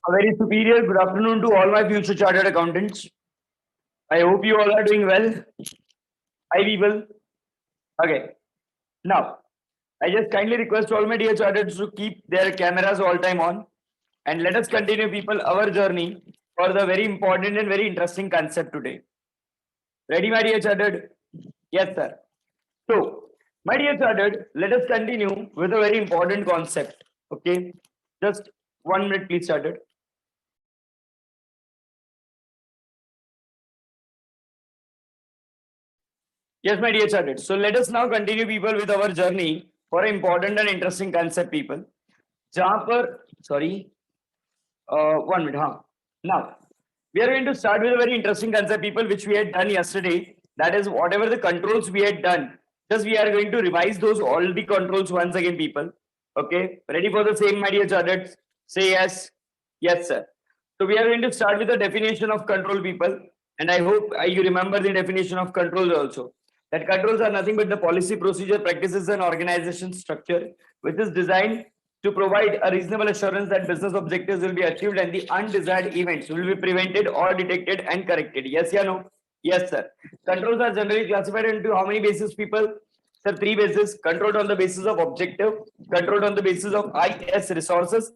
A very superior good afternoon to all my future chartered accountants. I hope you all are doing well. Hi, people. Okay. Now, I just kindly request all my dear chartered to keep their cameras all time on and let us continue, people, our journey for the very important and very interesting concept today. Ready, my dear chartered? Yes, sir. So, my dear chartered, let us continue with a very important concept. Okay. Just 1 minute, please, chartered. Yes, my dear chartered. So let us now continue, people, with our journey for an important and interesting concept, people. जहाँ पर sorry, 1 minute, हाँ. Now we are going to start with a very interesting concept, people, which we had done yesterday. That is, whatever the controls we had done, just we are going to revise those all the controls once again, people. Okay, ready for the same, my dear chartered? Say yes, yes, sir. So we are going to start with the definition of control, people, and I hope you remember the definition of controls also. That controls are nothing but the policy, procedure, practices, and organization structure, which is designed to provide a reasonable assurance that business objectives will be achieved and the undesired events will be prevented or detected and corrected. Yes, yeah, no? Yes, sir. Controls are generally classified into how many bases, people? Sir, three bases: controlled on the basis of objective, controlled on the basis of IS resources,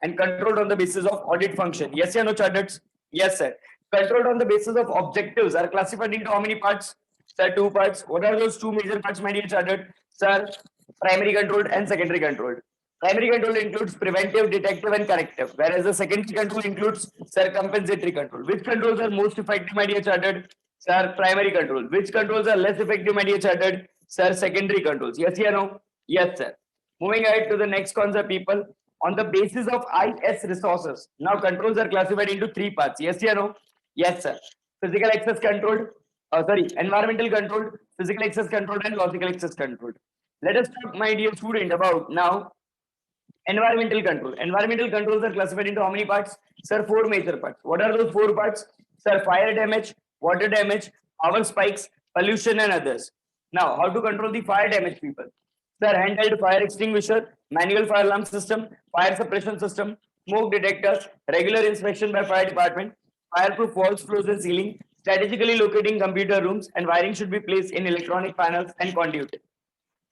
and controlled on the basis of audit function. Yes, yeah, no, chartered? Yes, sir. Controlled on the basis of objectives are classified into how many parts? Sir, two parts. What are those two major parts, my dear chartered? Sir, primary controlled and secondary controlled. Primary control includes preventive, detective, and corrective, whereas the secondary control includes compensatory control. Which controls are most effective, my dear chartered? Sir, primary control. Which controls are less effective, my dear chartered? Sir, secondary controls. Yes, yeah, no? Yes, sir. Moving ahead to the next concept, people. On the basis of IS resources, now controls are classified into three parts. Yes, yeah, no? Yes, sir. Physical access controlled, environmental controlled, physical access controlled, and logical access controlled. Let us talk, my dear student, about now environmental control. Environmental controls are classified into how many parts? Sir, four major parts. What are those four parts? Sir, fire damage, water damage, power spikes, pollution, and others. Now, how to control the fire damage, people? Sir, handheld fire extinguisher, manual fire alarm system, fire suppression system, smoke detectors, regular inspection by fire department, fireproof walls, floors, and ceiling, strategically locating computer rooms, and wiring should be placed in electronic panels and conduit.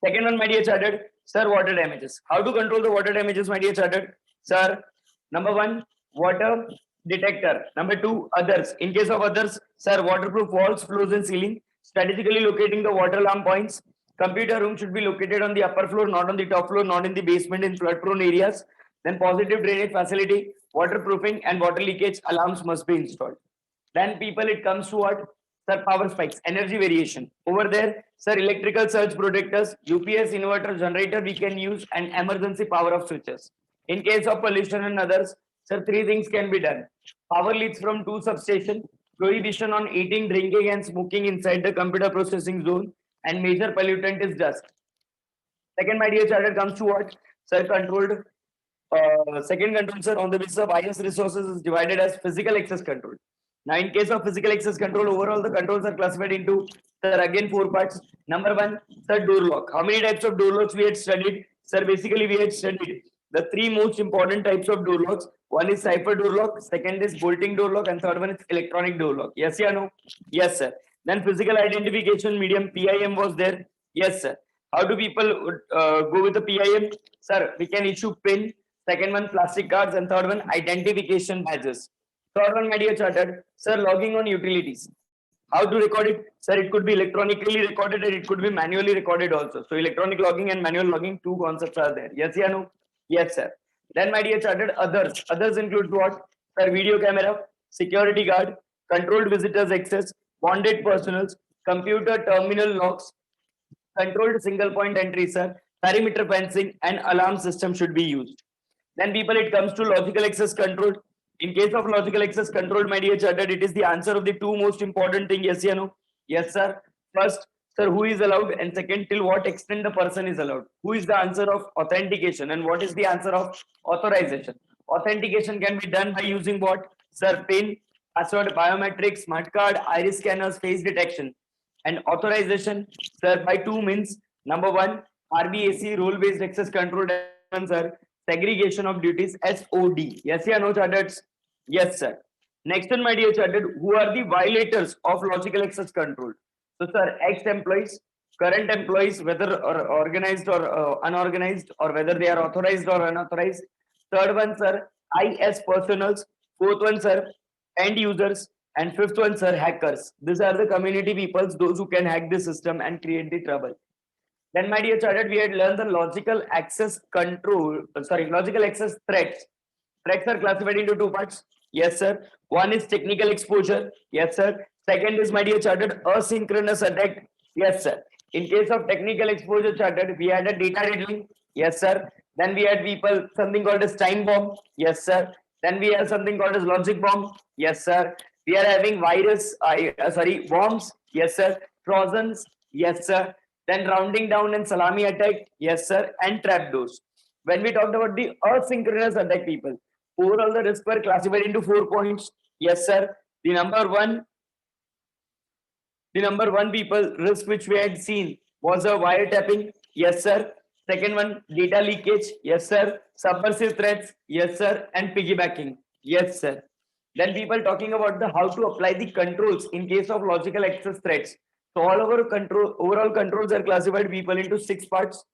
Second one, my dear chartered, sir, water damages. How to control the water damages, my dear chartered? Sir, number one, water detector. Number two, others. In case of others, sir, waterproof walls, floors, and ceiling. Strategically locating the water alarm points. Computer room should be located on the upper floor, not on the top floor, not in the basement in flood prone areas. Then positive drainage facility, waterproofing, and water leakage alarms must be installed. Then, people, it comes to what? Sir, power spikes, energy variation. Over there, sir, electrical surge protectors, UPS inverter generator we can use, and emergency power off switches. In case of pollution and others, sir, three things can be done. Power leads from two substation, prohibition on eating, drinking, and smoking inside the computer processing zone, and major pollutant is dust. Second, my dear charter, comes to what? Sir, controlled. Second control, sir, on the basis of IS resources is divided as physical access control. Now, in case of physical access control, overall the controls are classified into, sir, again four parts. Number one, sir, door lock. How many types of door locks we had studied? Sir, basically we had studied the three most important types of door locks. One is cipher door lock, second is bolting door lock, and third one is electronic door lock. Yes, yeah, no? Yes, sir. Then physical identification medium, PIM was there. Yes, sir. How do people go with the PIM? Sir, we can issue PIN. Second one, plastic cards, and third one, identification badges. Third one, my dear chartered, sir, logging on utilities. How to record it? Sir, it could be electronically recorded and it could be manually recorded also. So electronic logging and manual logging, two concepts are there. Yes, yeah, no? Yes, sir. Then, my dear chartered, others. Others include what? Sir, video camera, security guard, controlled visitors access, bonded personals, computer terminal locks, controlled single point entry, sir, perimeter fencing, and alarm system should be used. Then, people, it comes to logical access control. In case of logical access control, my dear chartered, it is the answer of the two most important thing. Yes, yeah, no? Yes, sir. First, sir, who is allowed, and second, till what extent the person is allowed. Who is the answer of authentication, and what is the answer of authorization? Authentication can be done by using what? Sir, PIN, password, biometrics, smart card, iris scanners, face detection. And authorization, sir, by two means. Number one, RBAC, role based access control, sir. segregation of duties, SOD. Yes, yeah, no chartered? Yes, sir. Next one, my dear chartered, who are the violators of logical access control? So, sir, ex-employees, current employees, whether or organized or unorganized, or whether they are authorized or unauthorized. Third one, sir, IS personals. Fourth one, sir, end users. And fifth one, sir, hackers. These are the community peoples, those who can hack the system and create the trouble. Then, my dear chartered, we had learned the logical access control, logical access threats. Threats are classified into two parts. Yes, sir. One is technical exposure. Yes, sir. Second is, my dear chartered, asynchronous attack. Yes, sir. In case of technical exposure chartered, we had a data diddling. Yes, sir. Then we had people something called as time bomb. Yes, sir. Then we have something called as logic bomb. Yes, sir. We are having virus, bombs. Yes, sir. Trojans. Yes, sir. Then rounding down and salami attack. Yes, sir. And trapdoors. When we talked about the asynchronous attack people, overall the risk were classified into 4 points. Yes, sir. The number one people risk which we had seen was a wiretapping. Yes, sir. Second one, data leakage. Yes, sir. Subversive threats. Yes, sir. And piggybacking. Yes, sir. Then people talking about the how to apply the controls in case of logical access threats. So all our overall controls are classified people into 6 parts.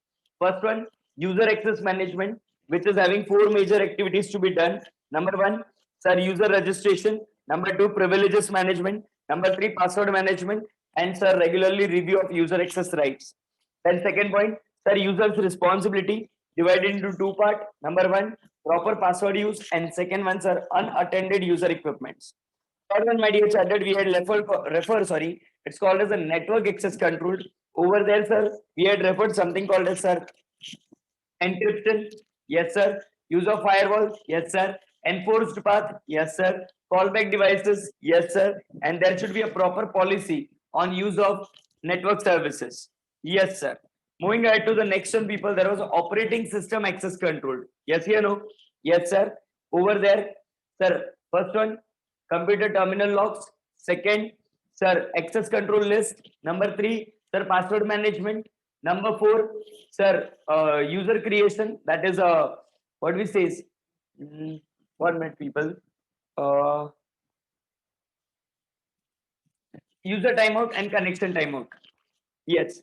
First one, user access management, which is having 4 major activities to be done. Number one, sir, user registration. Number two, privileges management. Number three, password management. And sir, regularly review of user access rights. Then second point, sir, user's responsibility divided into 2 parts. Number one, proper password use, and second one, sir, unattended user equipments. Third one, my dear chartered, we had it's called as a network access control. Over there, sir, we had referred something called as, sir, encryption. Yes, sir. Use of firewall. Yes, sir. Enforced path. Yes, sir. Callback devices. Yes, sir. And there should be a proper policy on use of network services. Yes, sir. Moving ahead to the next one, people, there was operating system access control. Yes, you know. Yes, sir. Over there, sir. First one, computer terminal logs. Second, sir, access control list. Number three, sir, password management. Number four, sir, user creation. That is what we say is 1 minute, people. Uh, User timeout and connection timeout. Yes.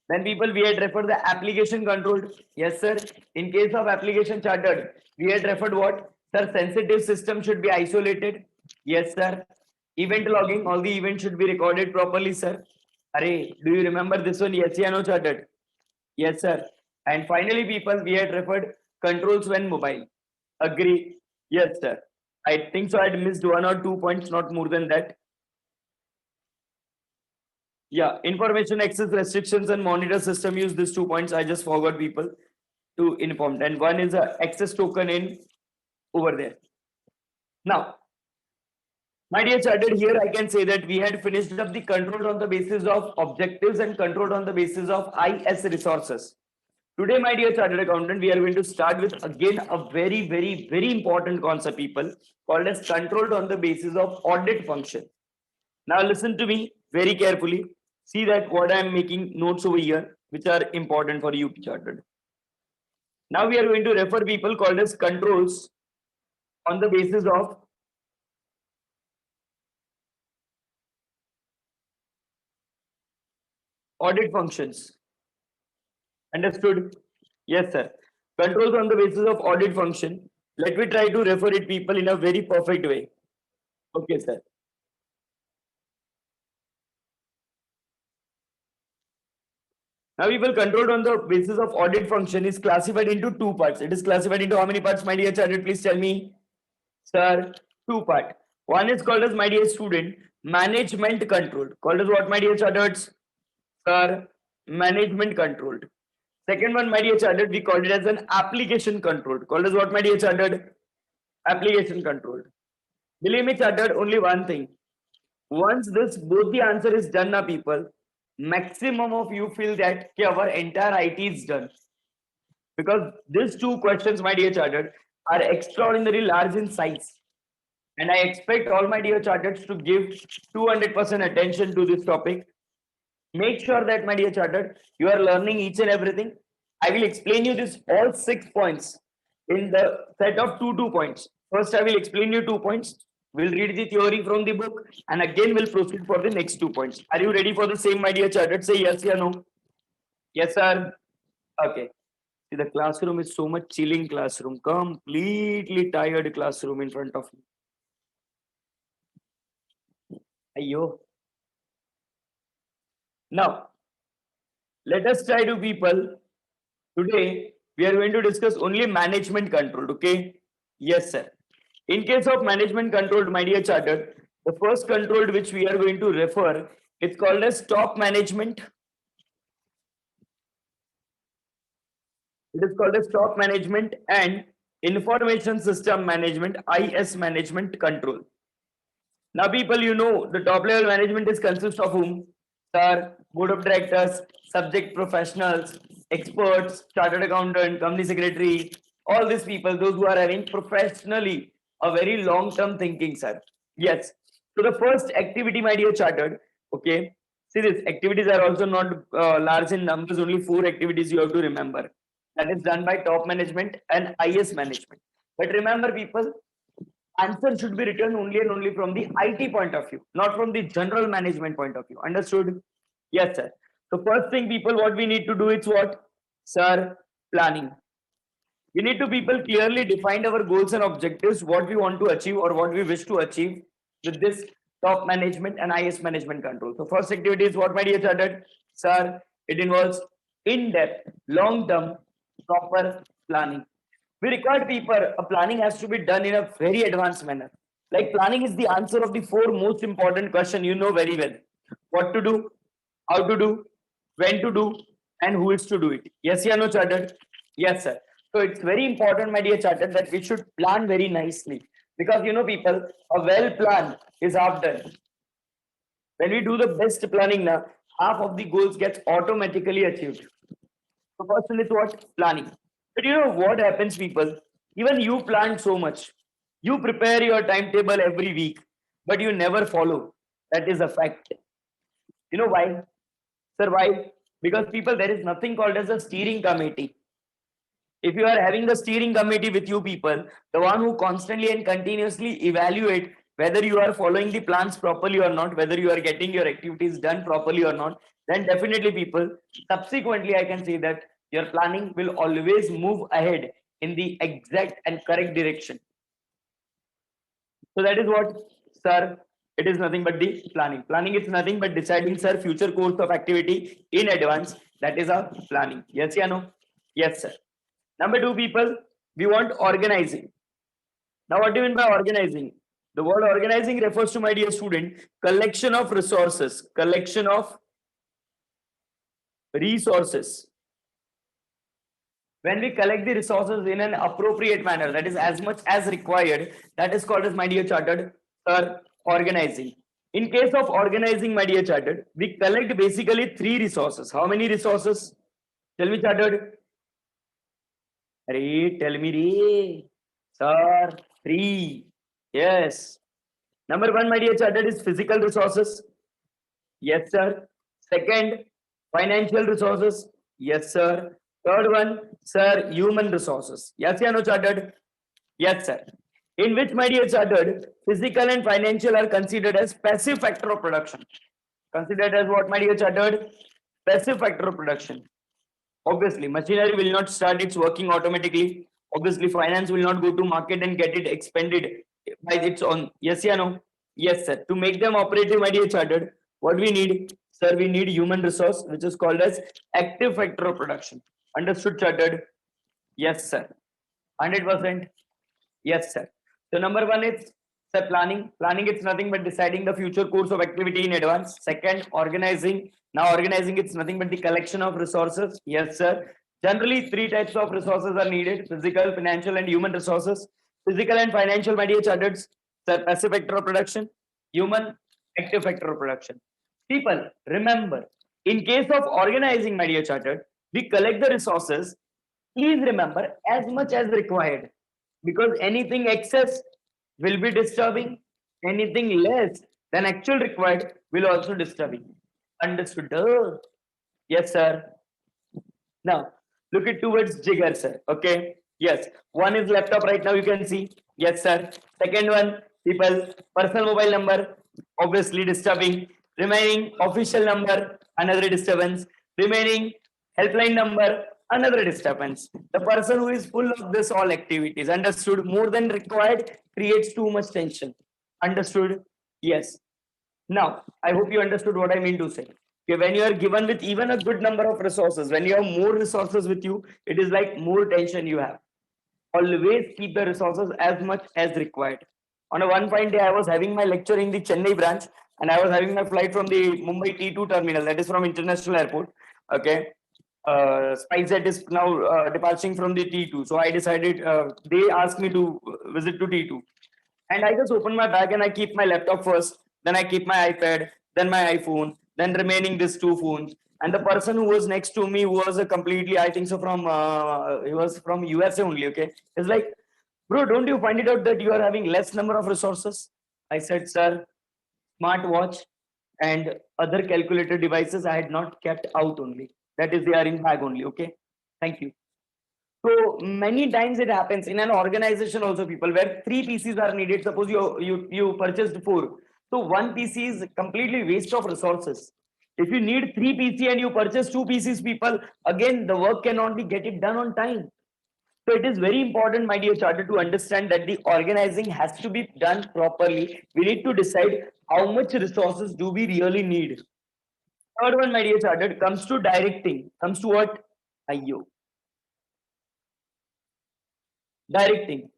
Then people we had referred the application controlled. Yes, sir. In case of application chartered, we had referred what? Sir, sensitive system should be isolated. Yes, sir. Event logging, all the events should be recorded properly, sir. Array, do you remember this one? Yes, yeah, no chartered. Yes, sir. And finally, people, we had referred controls when mobile. Agree. Yes, sir. I think so. I had missed 1 or 2 points, not more than that. Yeah, information access restrictions and monitor system use these 2 points. I just forgot people to inform. And one is a access token in over there. Now, my dear chartered, here I can say that we had finished up the control on the basis of objectives and control on the basis of IS resources. Today, my dear chartered accountant, we are going to start with again a very, very, very important concept, people, called as controlled on the basis of audit function. Now, listen to me very carefully. See that what I am making notes over here, which are important for you, chartered. Now, we are going to refer people called as controls on the basis of audit functions. Understood? Yes, sir. Controls on the basis of audit function. Let me try to refer it people in a very perfect way. Okay, sir. Now, people controlled on the basis of audit function is classified into 2 parts. It is classified into how many parts, my dear chartered? Please tell me. Sir, 2 part. One is called as, my dear student, management controlled. Called as what, my dear chartered? Sir, management controlled. Second one, my dear chartered, we called it as an application controlled. Called as what, my dear chartered? Application controlled. Believe me, chartered, only one thing. Once this both the answer is done now, people, maximum of you feel that our entire IT is done. Because these 2 questions, my dear chartered, are extraordinarily large in size. And I expect all my dear chartered to give 200% attention to this topic. Make sure that, my dear chartered, you are learning each and everything. I will explain you this all 6 points in the set of two points. First, I will explain you 2 points. We'll read the theory from the book and again we'll proceed for the next 2 points. Are you ready for the same, my dear chartered? Say yes or no. Yes, sir. Okay. See, the classroom is so much chilling classroom, completely tired classroom in front of me. Ayyo. Now, let us try to people. Today, we are going to discuss only management controlled. Okay. Yes, sir. In case of management controlled, my dear chartered, the first controlled which we are going to refer, it's called as top management. It is called as top management and information system management, IS management control. Now, people, you know, the top level management is consists of whom? Sir, board of directors, subject professionals, experts, chartered accountant, company secretary, all these people, those who are having professionally a very long-term thinking, sir. Yes. So the first activity, my dear chartered, okay. See, these activities are also not large in numbers, only 4 activities you have to remember. That is done by top management and IS management. But remember, people, answer should be written only and only from the IT point of view, not from the general management point of view. Understood? Yes, sir. So first thing, people, what we need to do is what? Sir, planning. We need to people clearly define our goals and objectives, what we want to achieve or what we wish to achieve with this top management and IS management control. So first activity is what, my dear chartered? Sir, it involves in-depth, long-term, proper planning. We require people, a planning has to be done in a very advanced manner. Like planning is the answer of the 4 most important question you know very well. What to do, how to do, when to do, and who is to do it. Yes, yeah, no, chartered? Yes, sir. So it's very important, my dear chartered, that we should plan very nicely. Because you know, people, a well plan is half done. When we do the best planning now, half of the goals gets automatically achieved. So first one is what? Planning. But you know what happens, people? Even you plan so much. You prepare your timetable every week, but you never follow. That is a fact. You know why? Sir, why? Because people, there is nothing called as a steering committee. If you are having the steering committee with you people, the one who constantly and continuously evaluate whether you are following the plans properly or not, whether you are getting your activities done properly or not, then definitely people, subsequently I can say that your planning will always move ahead in the exact and correct direction. So that is what, sir, it is nothing but the planning. Planning is nothing but deciding, sir, future course of activity in advance. That is a planning. Yes, yeah, no? Yes, sir. Number 2, people, we want organizing. Now, what do you mean by organizing? The word organizing refers to, my dear student, collection of resources, collection of resources. When we collect the resources in an appropriate manner, that is as much as required, that is called as, my dear chartered, sir, organizing. In case of organizing, my dear chartered, we collect basically 3 resources. How many resources? Tell me, chartered. Tell me, sir, 3. Yes. Number 1, my dear chartered, is physical resources. Yes, sir. Second, financial resources. Yes, sir. Third one, sir, human resources. Yes, yeah, no, chartered? Yes, sir. In which, my dear chartered, physical and financial are considered as passive factor of production. Considered as what, my dear chartered? Passive factor of production. Obviously, machinery will not start its working automatically. Obviously, finance will not go to market and get it expended by its own. Yes, yeah, no? Yes, sir. To make them operative, my dear chartered, what we need, sir, we need human resource, which is called as active factor of production. Understood, chartered? Yes, sir. 100%. Yes, sir. So number 1 is, sir, planning. Planning, it's nothing but deciding the future course of activity in advance. Second, organizing. Now organizing, it's nothing but the collection of resources. Yes, sir. Generally, 3 types of resources are needed: physical, financial, and human resources. Physical and financial, my dear chartered, sir, passive factor of production. Human, active factor of production. People, remember, in case of organizing, my dear chartered, we collect the resources. Please remember, as much as required, because anything excess will be disturbing, anything less than actual required will also disturbing. Understood? Yes, sir. Now look at towards jigger, sir. Okay. Yes, one is laptop right now, you can see. Yes, sir. Second one, people, personal mobile number, obviously disturbing. Remaining official number, another disturbance. Remaining helpline number, another disturbance. The person who is full of this all activities, understood, more than required, creates too much tension. Understood? Yes. Now, I hope you understood what I mean to say. Okay, when you are given with even a good number of resources, when you have more resources with you, it is like more tension you have. Always keep the resources as much as required. On a one fine day, I was having my lecture in the Chennai branch, and I was having my flight from the Mumbai T2 terminal, that is from International Airport. Okay. SpiceJet is now departing from the T2. So I decided, they asked me to visit to T2. And I just open my bag and I keep my laptop first, then I keep my iPad, then my iPhone, then remaining these two phones. And the person who was next to me was a completely, I think so, from he was from USA only. Okay, it's like, bro, don't you find it out that you are having less number of resources? I said, sir, smartwatch and other calculator devices I had not kept out only. That is, they are in bag only. Okay, thank you. So many times it happens in an organization also, people, where three PCs are needed. Suppose you purchased four. So one PC is completely waste of resources. If you need three PC and you purchase two PCs, people, again the work cannot be get it done on time. So it is very important, my dear charter, to understand that the organizing has to be done properly. We need to decide how much resources do we really need. Third one, my dear charter, comes to directing. Comes to what? IO. Directing.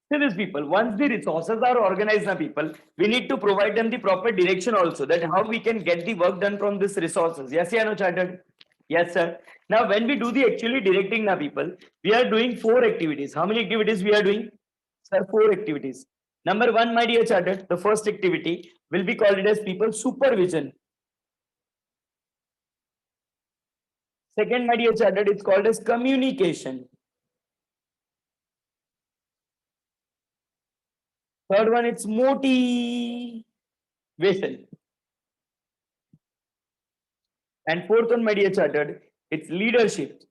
See these people, once the resources are organized now, people, we need to provide them the proper direction also, that how we can get the work done from these resources. Yes, yeah, no, chartered. Yes, sir. Now, when we do the actually directing now, people, we are doing four activities. How many activities we are doing? Sir, four activities. Number one, my dear chartered, the first activity will be called it as people supervision. Second, my dear chartered, it's called as communication. Third one, it's motivation. And fourth one, my dear chartered, it's leadership.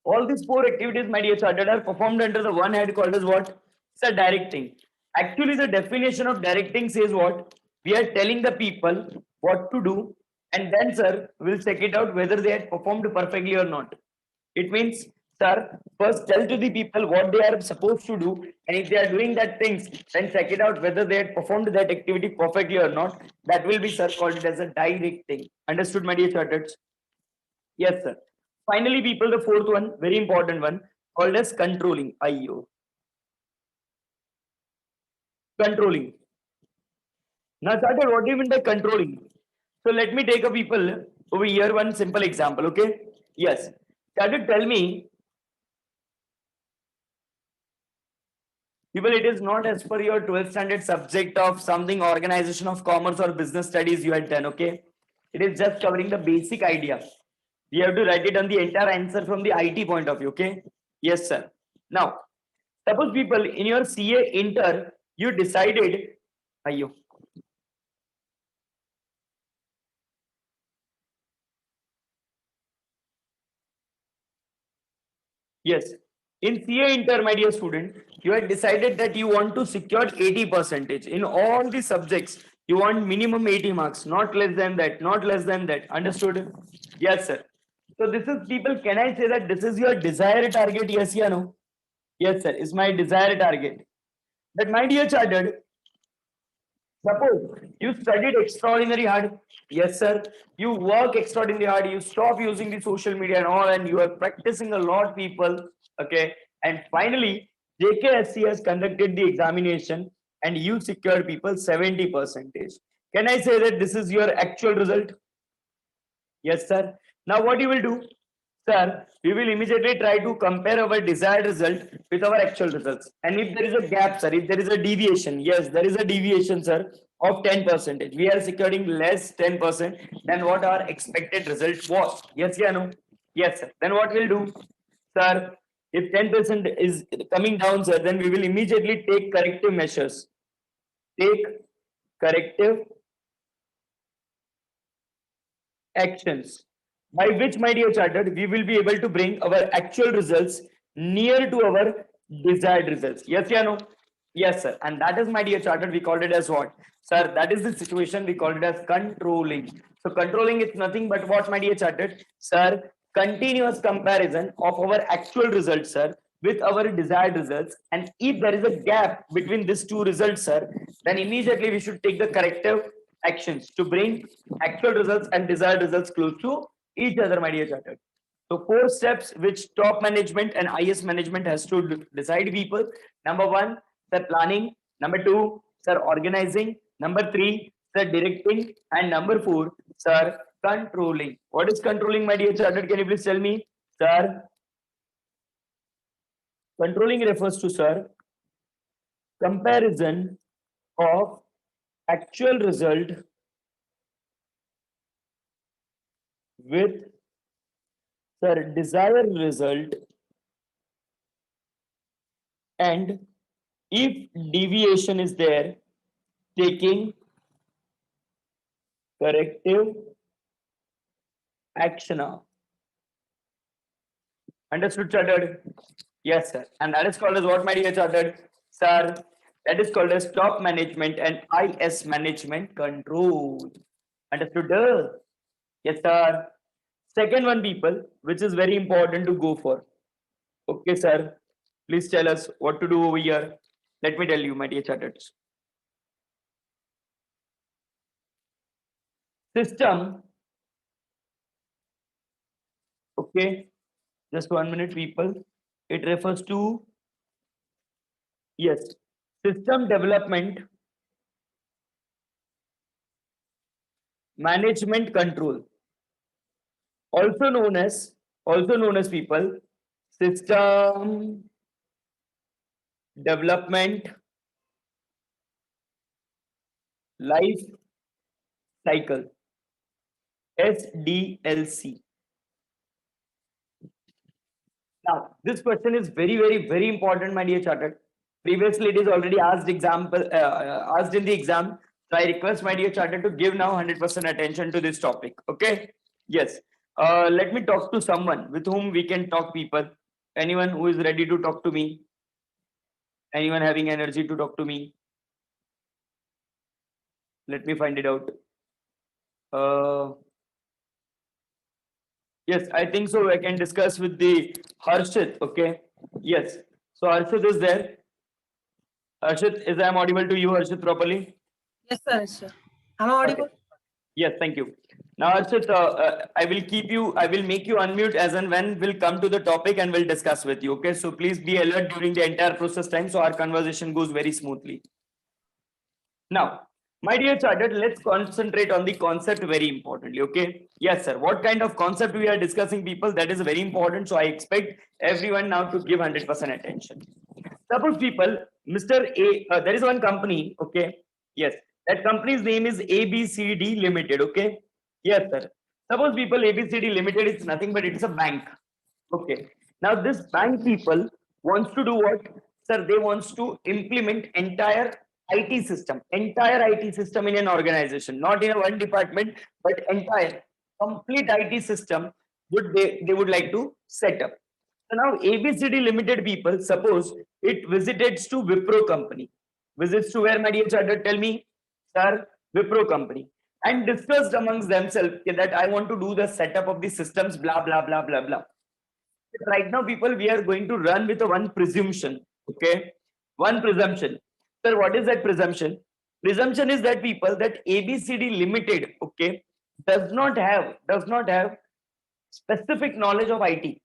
All these four activities, my dear chartered, are performed under the one head called as what? Sir, directing. Actually, the definition of directing says what? We are telling the people what to do, and then, sir, we'll check it out whether they had performed perfectly or not. It means, sir, first tell to the people what they are supposed to do, and if they are doing that things, then check it out whether they had performed that activity perfectly or not. That will be, sir, called it as a directing. Understood, my dear chartered? Yes, sir. Finally, people, the fourth one, very important one, called as controlling. IO. Controlling. Now, started, what do you mean by controlling? So let me take a people over here one simple example. Okay. Yes. Started, tell me, people, it is not as per your 12th standard subject of something organization of commerce or business studies you had done. Okay. It is just covering the basic idea. We have to write it on the entire answer from the IT point of view. Okay. Yes, sir. Now, suppose people in your CA inter, you decided, ayo, yes, in CA inter, my dear student, you had decided that you want to secure 80 percentage in all the subjects. You want minimum 80 marks, not less than that, not less than that. Understood? Yes, sir. So this is people. Can I say that this is your desired target? Yes, yeah, no. Yes, sir. Is my desired target. But my dear chartered, suppose you studied extraordinary hard. Yes, sir. You work extraordinarily hard. You stop using the social media and all, and you are practicing a lot, people. Okay. And finally, JKSC has conducted the examination and you secured people 70 percentage. Can I say that this is your actual result? Yes, sir. Now, what you will do? Sir, we will immediately try to compare our desired result with our actual results. And if there is a gap, sir, if there is a deviation, yes, there is a deviation, sir, of 10 percentage. We are securing less 10% than what our expected result was. Yes, yeah, no? Yes, sir. Then what we'll do? Sir, if 10% is coming down, sir, then we will immediately take corrective measures. Take corrective actions. by which, my dear chartered, we will be able to bring our actual results near to our desired results. Yes, yeah, no? Yes, sir. And that is, my dear chartered, we called it as what? Sir, that is the situation we called it as controlling. So controlling is nothing but what, my dear chartered? Sir, continuous comparison of our actual results, sir, with our desired results. And if there is a gap between these two results, sir, then immediately we should take the corrective actions to bring actual results and desired results close to each other, my dear chartered. So four steps which top management and IS management has to decide people. Number one, sir, planning. Number two, sir, organizing. Number three, sir, directing. And number four, sir, controlling. What is controlling, my dear chartered? Can you please tell me? Sir, controlling refers to, sir, comparison of actual result with, sir, desired result, and if deviation is there, taking corrective action. Understood, chartered? Yes, sir. And that is called as what, my dear chartered? Sir, that is called as top management and IS management control. Understood? Yes, sir. Second one, people, which is very important to go for. Okay, sir. Please tell us what to do over here. Let me tell you, my dear chartered. System. Okay. Just 1 minute, people. It refers to, yes, system development, management control, also known as people, system development life cycle, SDLC. Now, this question is very important, my dear chartered. Previously, it is already asked asked in the exam. So I request my dear chartered to give now 100% attention to this topic. Okay? Yes. Let me talk to someone with whom we can talk, people. Anyone who is ready to talk to me? Anyone having energy to talk to me? Let me find it out. Yes, I think so. I can discuss with the Harshit. Okay. Yes. So Harshit is there. Harshit, is I am audible to you, Harshit, properly? Yes, sir. Sir. Am I audible? Okay. Yes, thank you. Now, Harshit, I will make you unmute as and when we'll come to the topic and we'll discuss with you. Okay. So please be alert during the entire process time so our conversation goes very smoothly. Now, my dear chartered, let's concentrate on the concept very importantly. Okay. Yes, sir. What kind of concept we are discussing, people? That is very important. So I expect everyone now to give 100% attention. Suppose, people, Mr. A, there is one company. Okay. Yes. That company's name is ABCD Limited. Okay. Yes, sir. Suppose, people, ABCD Limited is nothing but it's a bank. Okay. Now this bank, people, wants to do what? Sir, they wants to implement entire entire IT system in an organization, not in a one department, but entire complete IT system they would like to set up. So now ABCD Limited, people, suppose it visits to Wipro company. Visits to where, my dear chartered? Tell me, sir. Wipro company. And discussed amongst themselves that I want to do the setup of the systems, blah, blah, blah, blah, blah. Right now, people, we are going to run with a one presumption. Okay. One presumption. Sir, what is that presumption? Presumption is that, people, that ABCD Limited, okay, does not have specific knowledge of IT.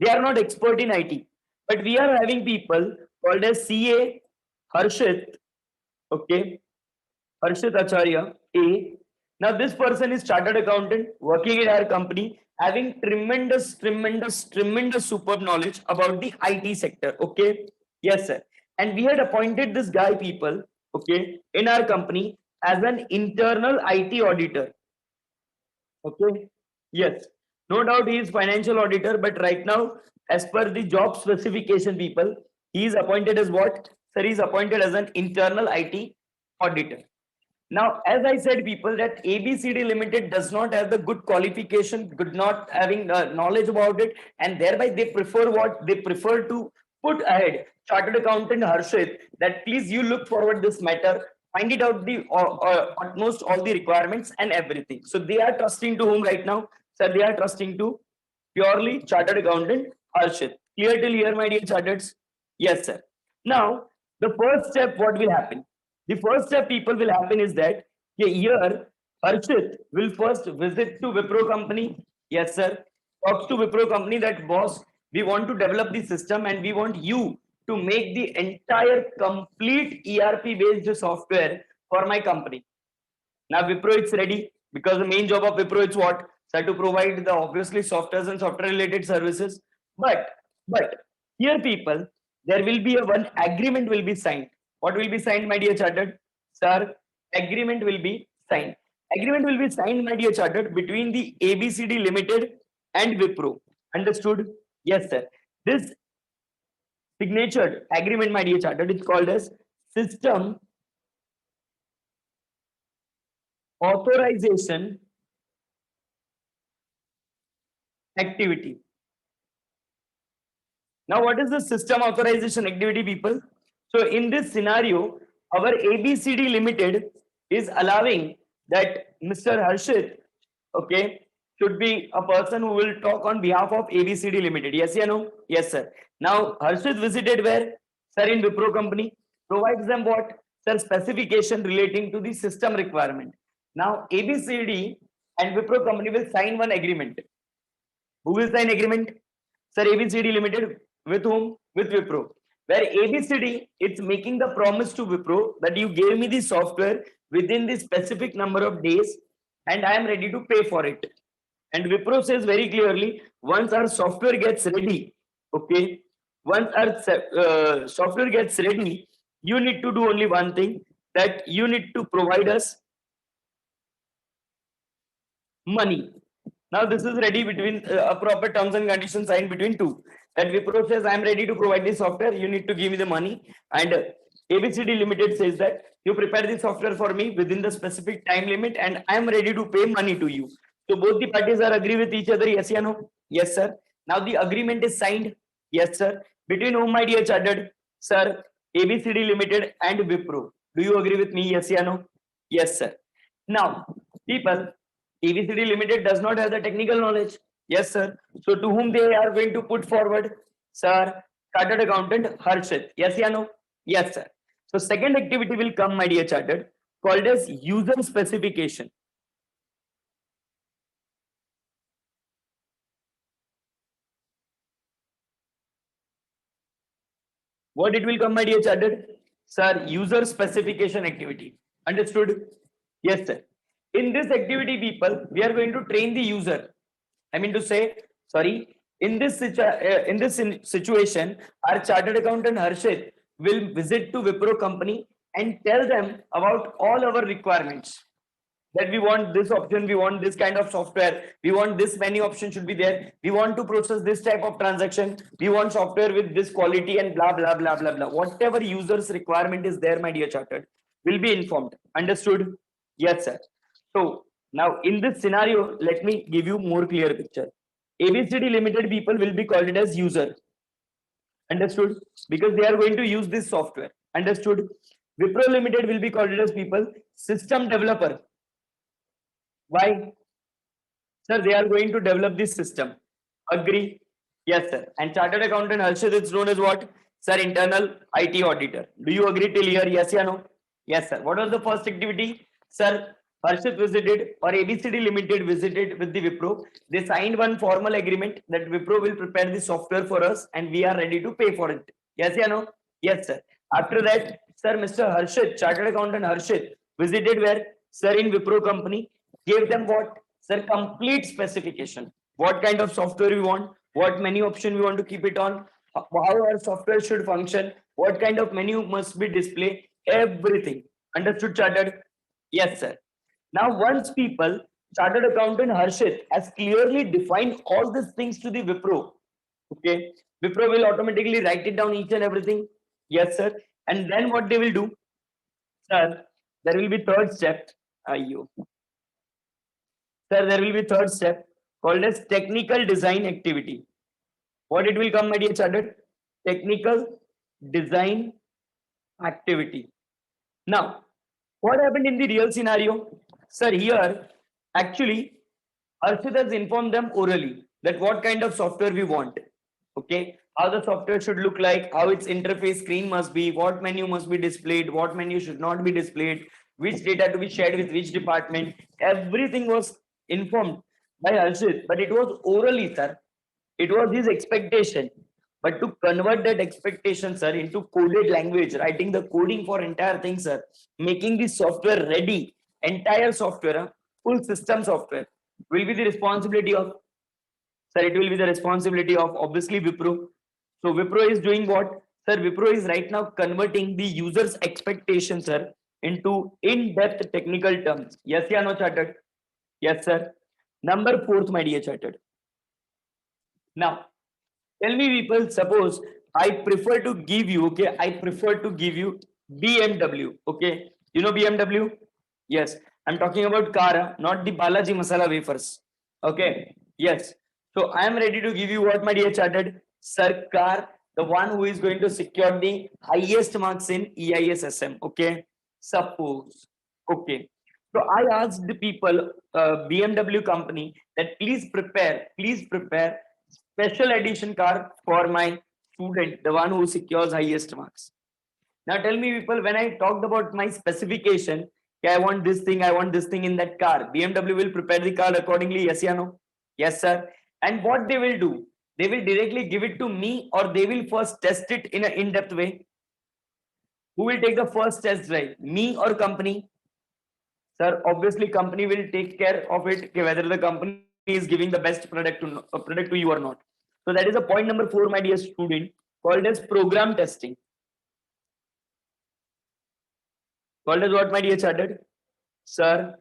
They are not expert in IT. But we are having people called as CA Harshit, okay, Harshit Acharya, A. Now, this person is chartered accountant working in our company, having tremendous superb knowledge about the IT sector. Okay. Yes, sir. And we had appointed this guy, people, okay, in our company as an internal IT auditor. Okay. Yes. No doubt he is financial auditor, but right now, as per the job specification, people, he is appointed as what? Sir, he is appointed as an internal IT auditor. Now, as I said, people, that ABCD Limited does not have the good qualification, good not having knowledge about it, and thereby they prefer what they prefer to put ahead. Chartered accountant Harshit, that please you look forward this matter, find it out the utmost all the requirements and everything. So they are trusting to whom right now? Sir, they are trusting to purely chartered accountant Harshit. Clear till here, my dear charters? Yes, sir. Now, the first step, what will happen? The first step people will happen is that here Harshit will first visit to Wipro company. Yes, sir. Talks to Wipro company that boss, we want to develop the system and we want you to make the entire complete ERP based software for my company. Now Wipro is ready because the main job of Wipro is what? So to provide the obviously softwares and software related services. But here people, there will be a one agreement will be signed. What will be signed, my dear chartered? Sir, agreement will be signed. Agreement will be signed, my dear chartered, between the ABCD Limited and Wipro. Understood? Yes, sir. This signature agreement, my dear chartered, is called as System Authorization Activity. Now, what is the system authorization activity, people? So, in this scenario, our ABCD Limited is allowing that Mr. Harshit, okay, should be a person who will talk on behalf of ABCD Limited. Yes, or no? Yes, sir. Now, Harshit visited where? Sir, in Wipro company. Provides them what? Sir, specification relating to the system requirement. Now, ABCD and Wipro company will sign one agreement. Who will sign agreement? Sir, ABCD Limited with whom? With Wipro. Where ABCD it's making the promise to Wipro that you gave me the software within the specific number of days and I am ready to pay for it. And Wipro says very clearly, once our software gets ready, okay, once our software gets ready, you need to do only one thing, that you need to provide us money. Now this is ready between a proper terms and conditions signed between two. That Wipro says I am ready to provide the software. You need to give me the money, and ABCD Limited says that you prepare the software for me within the specific time limit, and I am ready to pay money to you. So both the parties are agree with each other. Yes or no? Yes, sir. Now the agreement is signed. Yes, sir. Between whom, my dear chartered? Sir, ABCD Limited and Wipro. Do you agree with me? Yes or no? Yes, sir. Now, people, ABCD Limited does not have the technical knowledge. Yes, sir. So to whom they are going to put forward? Sir, chartered accountant Harshit. Yes, or no? Yes, sir. So second activity will come, my dear chartered, called as user specification. What it will come, my dear chartered? Sir, user specification activity. Understood? Yes, sir. In this activity, people, we are going to train the user. I mean to say, sorry, in this situation, our chartered accountant Harshit will visit to Wipro company and tell them about all our requirements. That we want this option, we want this kind of software, we want this many options should be there, we want to process this type of transaction, we want software with this quality and blah blah blah blah blah. Whatever users requirement is there, my dear chartered, will be informed. Understood? Yes, sir. So now in this scenario, let me give you more clear picture. ABCD Limited people will be called it as user. Understood? Because they are going to use this software. Understood? Wipro Limited will be called it as people system developer. Why? Sir, they are going to develop this system. Agree? Yes, sir. And chartered accountant Harshit is known as what? Sir, internal IT auditor. Do you agree till here? Yes or no? Yes, sir. What was the first activity? Sir, Harshit visited or ABCD Limited visited with the Wipro. They signed one formal agreement that Wipro will prepare the software for us and we are ready to pay for it. Yes or no? Yes, sir. After that, sir, Mr. Harshit, chartered accountant Harshit, visited where? Sir, in Wipro company, gave them what? Sir, complete specification. What kind of software we want, what menu option we want to keep it on, how our software should function, what kind of menu must be displayed, everything. Understood, chartered? Yes, sir. Now, once people, chartered accountant Harshit has clearly defined all these things to the Wipro, okay, Wipro will automatically write it down each and everything. Yes, sir. And then what they will do, sir, there will be third step. You. Sir, there will be third step called as technical design activity. What it will come, my dear chartered? Technical design activity. Now, what happened in the real scenario? Sir, here, actually, Arshit has informed them orally that what kind of software we want. Okay, how the software should look like, how its interface screen must be, what menu must be displayed, what menu should not be displayed, which data to be shared with which department. Everything was informed by Arshit, but it was orally, sir. It was his expectation. But to convert that expectation, sir, into coded language, writing the coding for entire thing, sir, making the software ready, entire software, full system software, will be the responsibility of, sir, it will be the responsibility of obviously Wipro. So Wipro is doing what? Sir, Wipro is right now converting the user's expectation, sir, into in-depth technical terms. Yes, yeah, no, chartered. Yes, sir. Number fourth, my dear chartered. Now, tell me, people, suppose I prefer to give you, okay, I prefer to give you BMW, okay. You know BMW? Yes, I'm talking about car, not the Balaji Masala wafers. Okay, yes. So I am ready to give you what, my dear chartered? Sarkar, the one who is going to secure the highest marks in EISSM. Okay, suppose. Okay. So I asked the people, BMW company, that please prepare special edition car for my student, the one who secures highest marks. Now tell me, people, when I talked about my specification, okay, I want this thing in that car. BMW will prepare the car accordingly. Yes, or no? Yes, sir. And what they will do? They will directly give it to me, or they will first test it in an in-depth way. Who will take the first test drive? Me or company? Sir, obviously company will take care of it, okay, whether the company is giving the best product to you or not. So that is a point number 4, my dear student, called as program testing. Called as what, my dear chartered? Sir,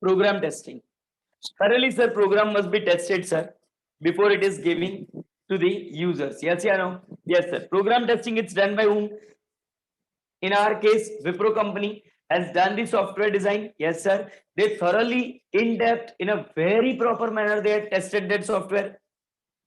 program testing. Thoroughly, sir, program must be tested, sir, before it is giving to the users. Yes, yeah, no? Yes, sir. Program testing, it's done by whom? In our case, Wipro company has done the software design. Yes, sir. They thoroughly, in depth, in a very proper manner, they have tested that software.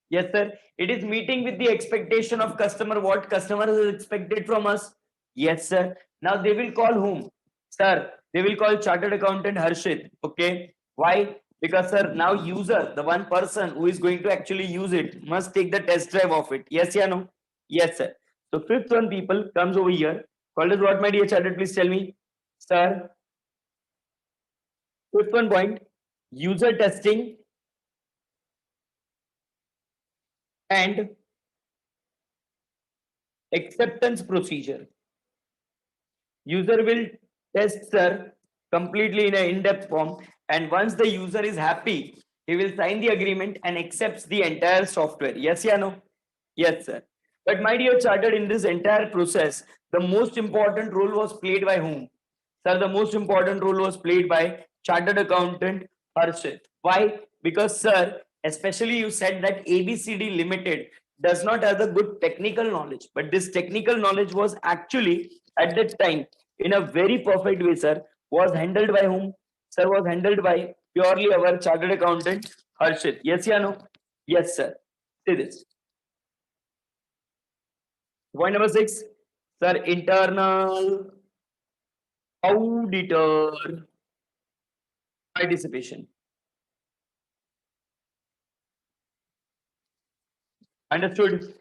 Yes, sir. It is meeting with the expectation of customer. What customer is expected from us? Yes, sir. Now they will call whom? Sir, they will call chartered accountant Harshit. Okay. Why? Because, sir, now user, the one person who is going to actually use it, must take the test drive of it. Yes, yeah, no? Yes, sir. So fifth one, people, comes over here. Called as what, my dear chartered? Please tell me. Sir, fifth one point, user testing and acceptance procedure. User will test, sir, completely in an in-depth form, and once the user is happy, he will sign the agreement and accepts the entire software. Yes, yeah, no? Yes, sir. But my dear chartered, in this entire process, the most important role was played by whom? Sir, the most important role was played by chartered accountant Harshit. Why? Because, sir, especially you said that ABCD Limited does not have the good technical knowledge, but this technical knowledge was actually at that time in a very perfect way, sir, was handled by whom? Sir, was handled by purely our chartered accountant Harshit. Yes, yeah, no? Yes, sir. Say this. Point number 6, sir, internal auditor participation. Understood?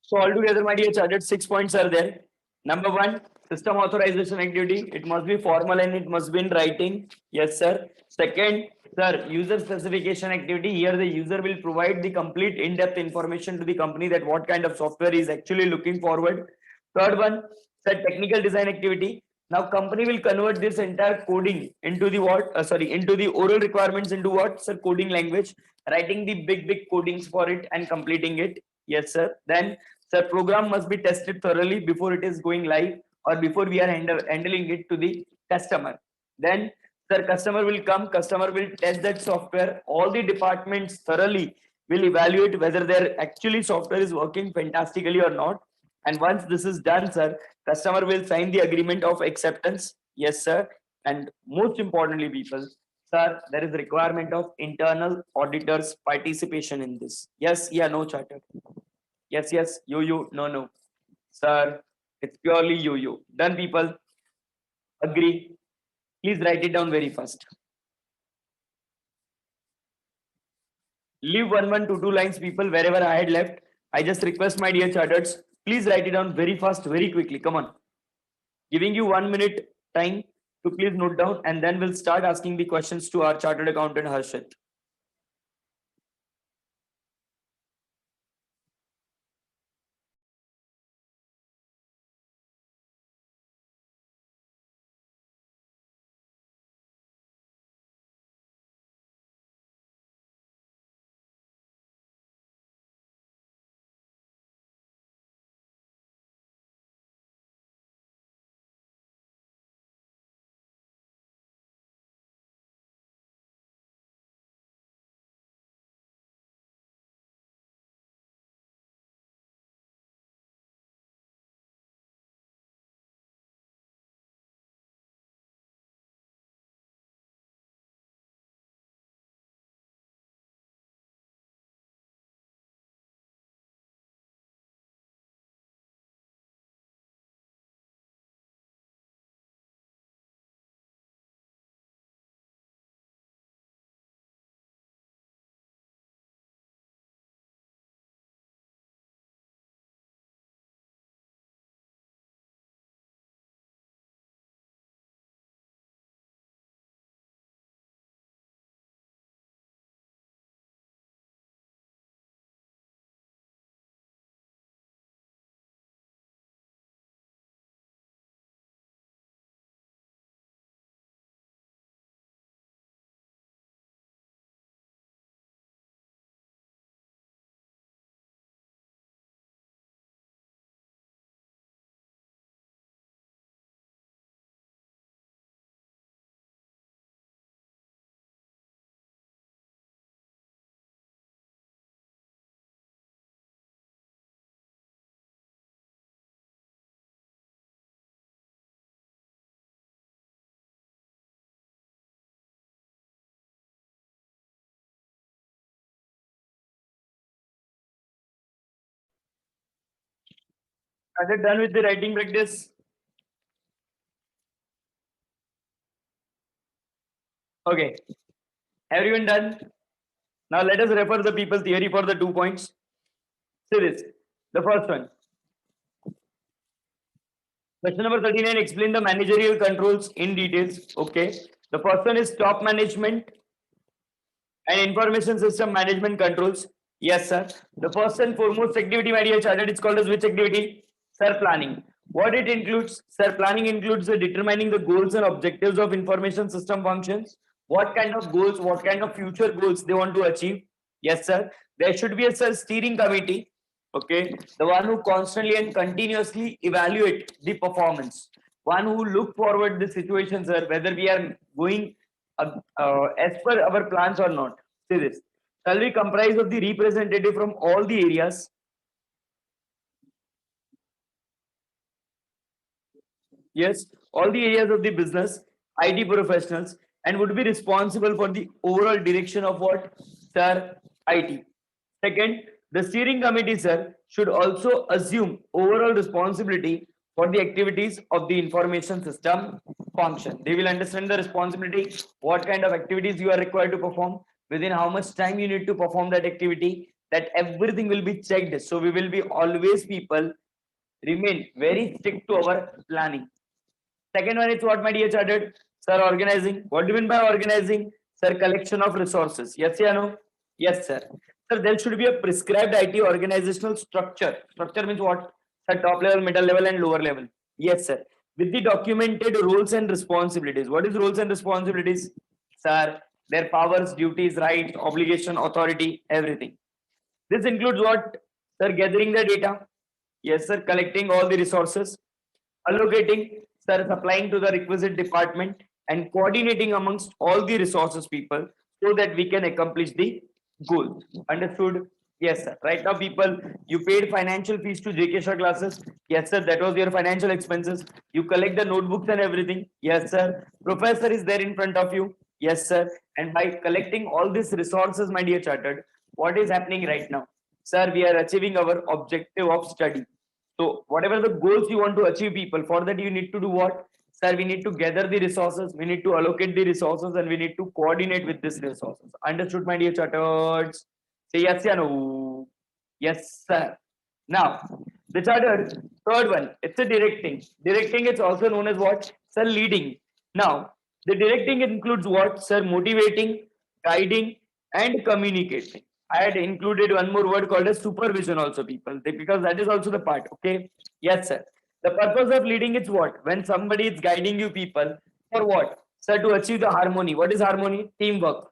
So altogether, my dear chartered, 6 points are there. Number 1, system authorization activity. It must be formal and it must be in writing. Yes, sir. Second, sir, user specification activity. Here the user will provide the complete in-depth information to the company that what kind of software is actually looking forward. Third one, sir, technical design activity. Now company will convert this entire coding into the what? Into the oral requirements into what? Sir, coding language. Writing the big codings for it and completing it. Yes, sir. Then, sir, program must be tested thoroughly before it is going live or before we are handling it to the customer. Then, sir, customer will come, customer will test that software. All the departments thoroughly will evaluate whether their actually software is working fantastically or not. And once this is done, sir, customer will sign the agreement of acceptance. Yes, sir. And most importantly, people, sir, there is requirement of internal auditors participation in this. Yes, yeah, no, chartered. Yes, yes, you, no, no. Sir, it's purely you. Done, people. Agree. Please write it down very fast. Leave two lines, people, wherever I had left. I just request my dear charters, please write it down very fast, very quickly. Come on. Giving you 1 minute time to please note down, and then we'll start asking the questions to our chartered accountant Harshit. Are you done with the writing practice? Okay. Everyone done? Now let us refer the people theory for the 2 points. See this. The first one. Question number 39, explain the managerial controls in details. Okay. The first one is top management and information system management controls. Yes, sir. The first and foremost activity, my dear chartered, it's called as which activity? Sir, planning. What it includes? Sir, planning includes determining the goals and objectives of information system functions. What kind of goals, what kind of future goals they want to achieve? Yes, sir. There should be a sir steering committee. Okay, the one who constantly and continuously evaluate the performance. One who look forward the situation, sir, whether we are going as per our plans or not. See this. Shall we comprise of the representative from all the areas? Yes, all the areas of the business, IT professionals, and would be responsible for the overall direction of what? Sir, IT. Second, the steering committee, sir, should also assume overall responsibility for the activities of the information system function. They will understand the responsibility, what kind of activities you are required to perform, within how much time you need to perform that activity, that everything will be checked. So we will be always people remain very strict to our planning. Second one is what, my dear chartered? Sir, organizing. What do you mean by organizing? Sir, collection of resources. Yes, yeah, no? Yes, sir. Sir, there should be a prescribed IT organizational structure. Structure means what? Sir, top level, middle level, and lower level. Yes, sir. With the documented roles and responsibilities. What is roles and responsibilities? Sir, their powers, duties, rights, obligation, authority, everything. This includes what? Sir, gathering the data. Yes, sir. Collecting all the resources, allocating, sir, supplying to the requisite department, and coordinating amongst all the resources people so that we can accomplish the goals. Understood? Yes, sir. Right now, people, you paid financial fees to JK Shah classes. Yes, sir. That was your financial expenses. You collect the notebooks and everything. Yes, sir. Professor is there in front of you. Yes, sir. And by collecting all these resources, my dear chartered, what is happening right now? Sir, we are achieving our objective of study. So whatever the goals you want to achieve, people, for that you need to do what? Sir, we need to gather the resources, we need to allocate the resources, and we need to coordinate with these resources. Understood, my dear chartereds? Say yes or no? Yes, sir. Now, the chartered, third one, it's a directing. Directing is also known as what? Sir, leading. Now, the directing includes what? Sir, motivating, guiding, and communicating. I had included one more word called as supervision also, people, because that is also the part. Okay. Yes, sir. The purpose of leading is what? When somebody is guiding you, people, for what? Sir, to achieve the harmony. What is harmony? Teamwork.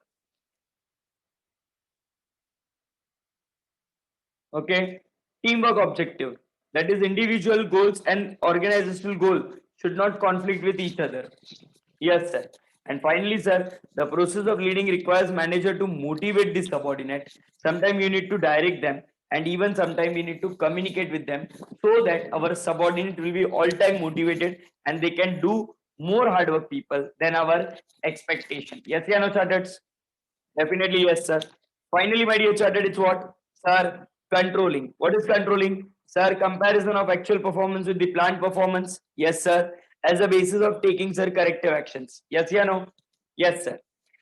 Okay. Teamwork objective. That is individual goals and organizational goal should not conflict with each other. Yes, sir. And finally, sir, the process of leading requires manager to motivate the subordinate. Sometimes you need to direct them, and even sometimes we need to communicate with them so that our subordinate will be all time motivated and they can do more hard work people than our expectation. Yes, yeah, no charters. Definitely, yes, sir. Finally, my dear chartered, it's what? Sir, controlling. What is controlling? Sir, comparison of actual performance with the planned performance. Yes, sir. As a basis of taking, sir, corrective actions. Yes, yeah, no? Yes, sir.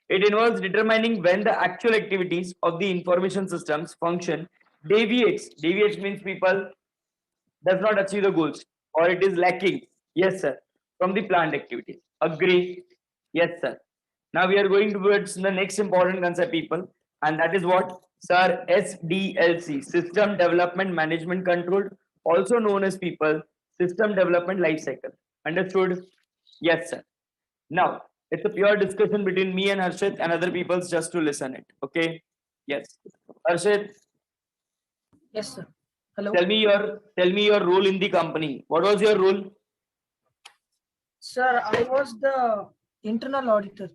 It involves determining when the actual activities of the information systems function deviates. Deviates means people does not achieve the goals or it is lacking. Yes, sir. From the planned activities. Agree? Yes, sir. Now we are going towards the next important concept, people, and that is what? Sir, SDLC, System Development Management Control, also known as people, System Development Life Cycle. Understood? Yes, sir. Now, it's a pure discussion between me and Harshit and other people's just to listen it. Okay? Yes. Harshit, Yes, sir. Hello. tell me your role in the company. What was your role? Sir, I was the internal auditor,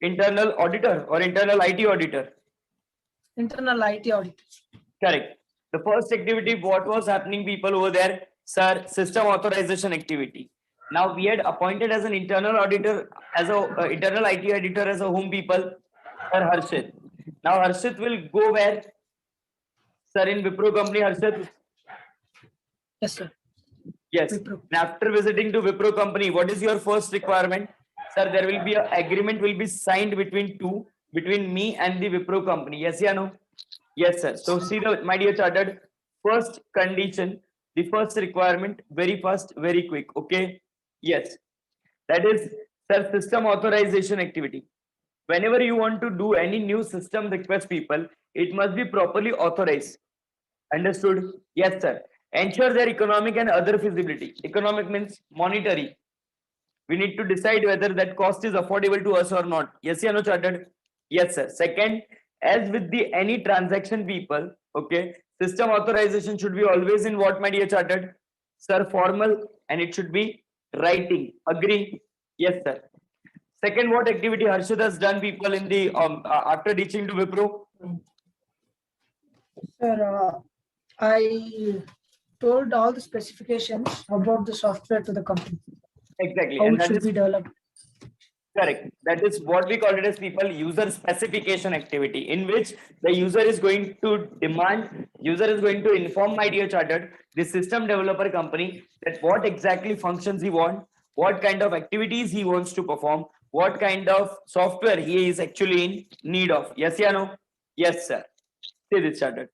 Internal auditor or internal IT auditor? internal IT auditor. Correct. The first activity, what was happening, people over there? Sir, system authorization activity. Now we had appointed as an internal auditor, as a internal IT auditor, as a whom people? Sir Harshit. Now Harshit will go where? Sir, in Wipro company, Harshit. Yes, sir. Yes. Wipro. And after visiting to Wipro company, what is your first requirement? Sir, there will be an agreement will be signed between me and the Wipro company. Yes, yeah, no? Yes, sir. So see the my dear chartered, first condition, the first requirement, very fast, very quick. Okay. Yes. That is sir system authorization activity. Whenever you want to do any new system request, people, it must be properly authorized. Understood? Yes, sir. Ensure their economic and other feasibility. Economic means monetary. We need to decide whether that cost is affordable to us or not. Yes, yeah, no chartered. Yes, sir. Second, as with the any transaction, people, okay, system authorization should be always in what, my dear chartered? Sir, formal, and it should be writing. Agree? Yes, sir. Second, what activity Harshit has done, people, in the after reaching to Wipro? Sir, I told all the specifications about the software to the company, Exactly, how and it that should is be developed. correct. That is what we call it as people user specification activity, in which the user is going to demand, user is going to inform, my dear chartered, the system developer company that what exactly functions he want, what kind of activities he wants to perform, what kind of software he is actually in need of. Yes, yeah, no? Yes, sir. Say this chartered.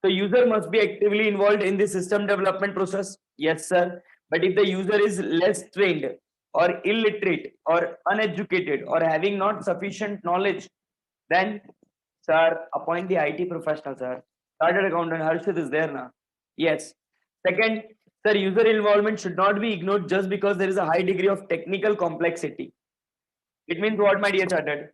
So user must be actively involved in the system development process. Yes, sir. But if the user is less trained or illiterate or uneducated or having not sufficient knowledge, then sir, appoint the IT professional, sir. Chartered accountant Harshit is there now. Yes. Second, sir, user involvement should not be ignored just because there is a high degree of technical complexity. It means what, my dear chartered?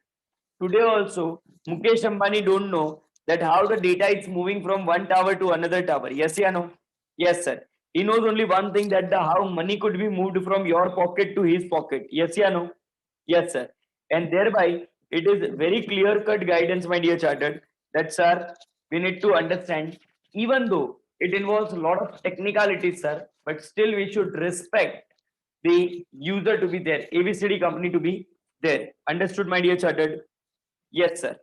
Today also, Mukesh Ambani don't know that how the data is moving from one tower to another tower. Yes, yeah, no? Yes, sir. He knows only one thing, that the how money could be moved from your pocket to his pocket. Yes, yeah, no? Yes, sir. And thereby, it is very clear-cut guidance, my dear chartered, that, sir, we need to understand, even though it involves a lot of technicalities, sir, but still we should respect the user to be there, ABCD company to be there. Understood, my dear chartered? Yes, sir.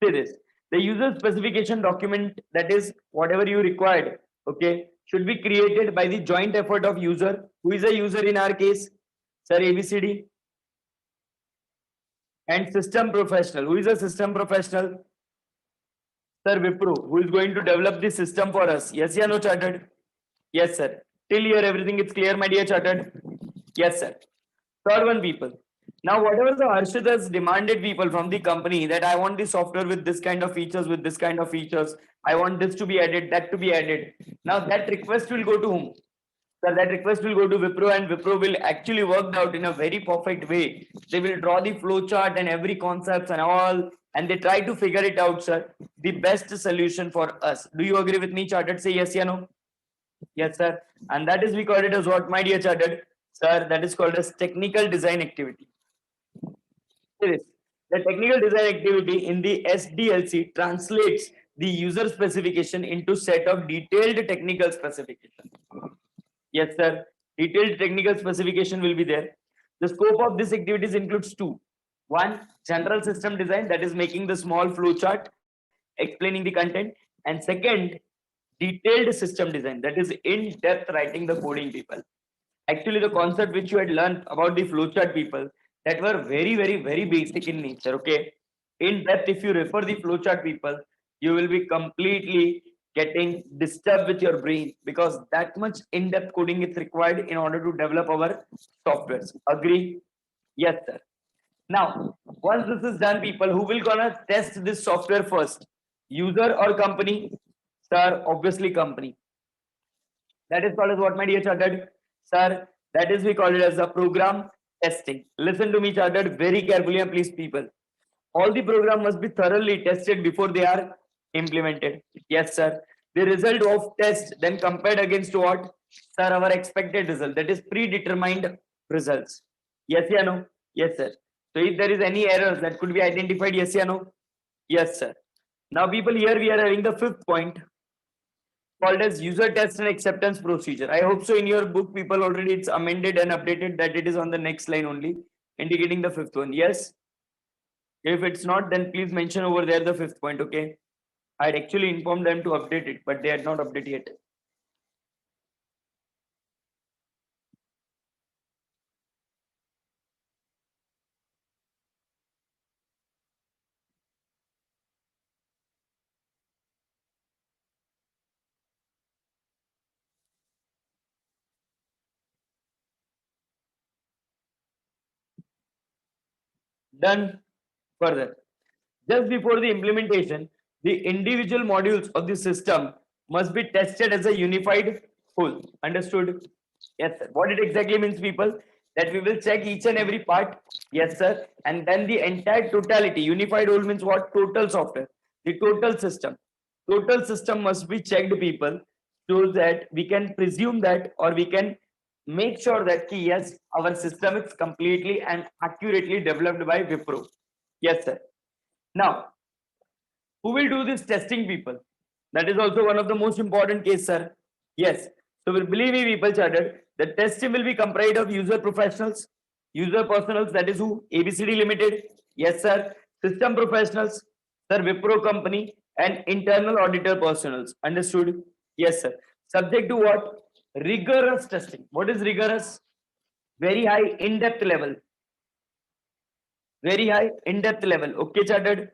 Say this. The user specification document, that is whatever you required, okay, should be created by the joint effort of user. Who is a user in our case? Sir, ABCD. And system professional. Who is a system professional? Sir, Wipro. Who is going to develop the system for us? Yes, yeah, no, chartered? Yes, sir. Till here, everything is clear, my dear chartered? Yes, sir. Third one, people. Now, whatever the Harshit has demanded people from the company that I want the software with this kind of features, with this kind of features, I want this to be added, that to be added. Now, that request will go to whom? Sir, that request will go to Wipro, and Wipro will actually work out in a very perfect way. They will draw the flow chart and every concepts and all, and they try to figure it out, sir. The best solution for us. Do you agree with me, chartered? Say yes, yeah, no. Yes, sir. And that is we call it as what, my dear chartered? Sir, that is called as technical design activity. Yes. The technical design activity in the SDLC translates the user specification into set of detailed technical specification. Yes, sir. Detailed technical specification will be there. The scope of this activities includes two. One, general system design, that is making the small flow chart, explaining the content. And second, detailed system design, that is in-depth writing the coding, people. Actually, the concept which you had learned about the flowchart, people, that were very basic in nature. Okay, in depth, if you refer the flowchart, people, you will be completely getting disturbed with your brain, because that much in-depth coding is required in order to develop our softwares. Agree? Yes, sir. Now, once this is done, people, who will gonna test this software first? User or company? Sir, obviously company. That is called as what, my dear chartered? Sir, that is we call it as the program testing. Listen to me, chartered, very carefully, and please, people. All the program must be thoroughly tested before they are implemented. Yes, sir. The result of test then compared against what? Sir, our expected result. That is predetermined results. Yes, yeah, no? Yes, sir. So if there is any errors that could be identified, yes, yeah, no? Yes, sir. Now, people, here we are having the fifth point, called as user test and acceptance procedure. I hope so in your book, people, already it's amended and updated that it is on the next line only, indicating the fifth one. Yes. If it's not, then please mention over there the fifth point. Okay. I had actually informed them to update it, but they had not updated yet. Done. Further, just before the implementation, the individual modules of the system must be tested as a unified whole. Understood? Yes, sir. What it exactly means, people, that we will check each and every part. Yes, sir. And then the entire totality, unified whole means what? Total software, the total system. Total system must be checked, people, so that we can presume that, or we can make sure that yes, our system is completely and accurately developed by Wipro. Yes, sir. Now, who will do this testing, people? That is also one of the most important case, sir. Yes. So, will believe me, people, chartered, the testing will be comprised of user professionals, user personals, that is who? ABCD Limited. Yes, sir. System professionals, sir, Wipro company, and internal auditor personals. Understood? Yes, sir. Subject to what? Rigorous testing. What is rigorous? Very high in-depth level. Very high in-depth level. Okay, chartered?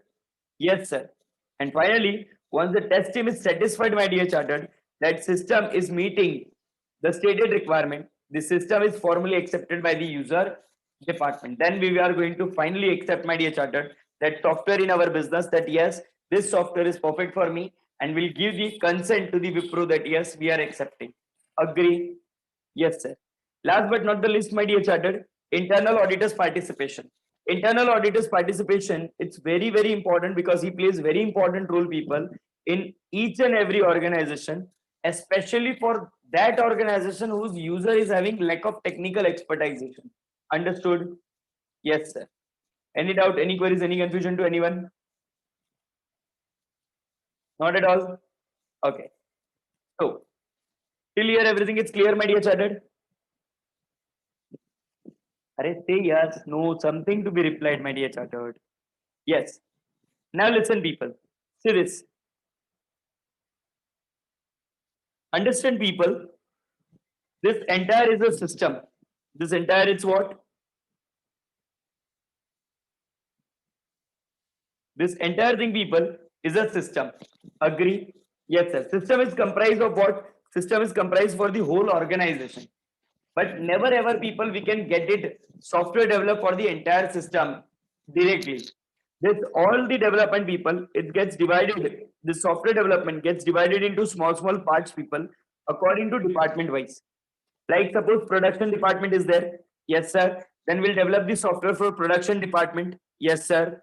Yes, sir. And finally, once the test team is satisfied, my dear chartered, that system is meeting the stated requirement, the system is formally accepted by the user department. Then we are going to finally accept, my dear chartered, that software in our business, that yes, this software is perfect for me, and will give the consent to the Wipro that yes, we are accepting. Agree? Yes, sir. Last but not the least, my dear chartered, internal auditors participation. Internal auditors participation, it's very important, because he plays very important role, people, in each and every organization, especially for that organization whose user is having lack of technical expertise. Understood? Yes, sir. Any doubt, any queries, any confusion to anyone? Not at all. Okay. So till here everything is clear, my dear chatted. Arey, say yes, no, something to be replied, my dear chatted. Yes. Now listen, people. See this. Understand, people. This entire is a system. This entire is what? This entire thing, people, is a system. Agree? Yes, sir. System is comprised of what? System is comprised for the whole organization. But never ever, people, we can get it software developed for the entire system directly. This all the development, people, it gets divided. The software development gets divided into small parts, people, according to department wise. Like suppose production department is there. Yes, sir. Then we'll develop the software for production department. Yes, sir.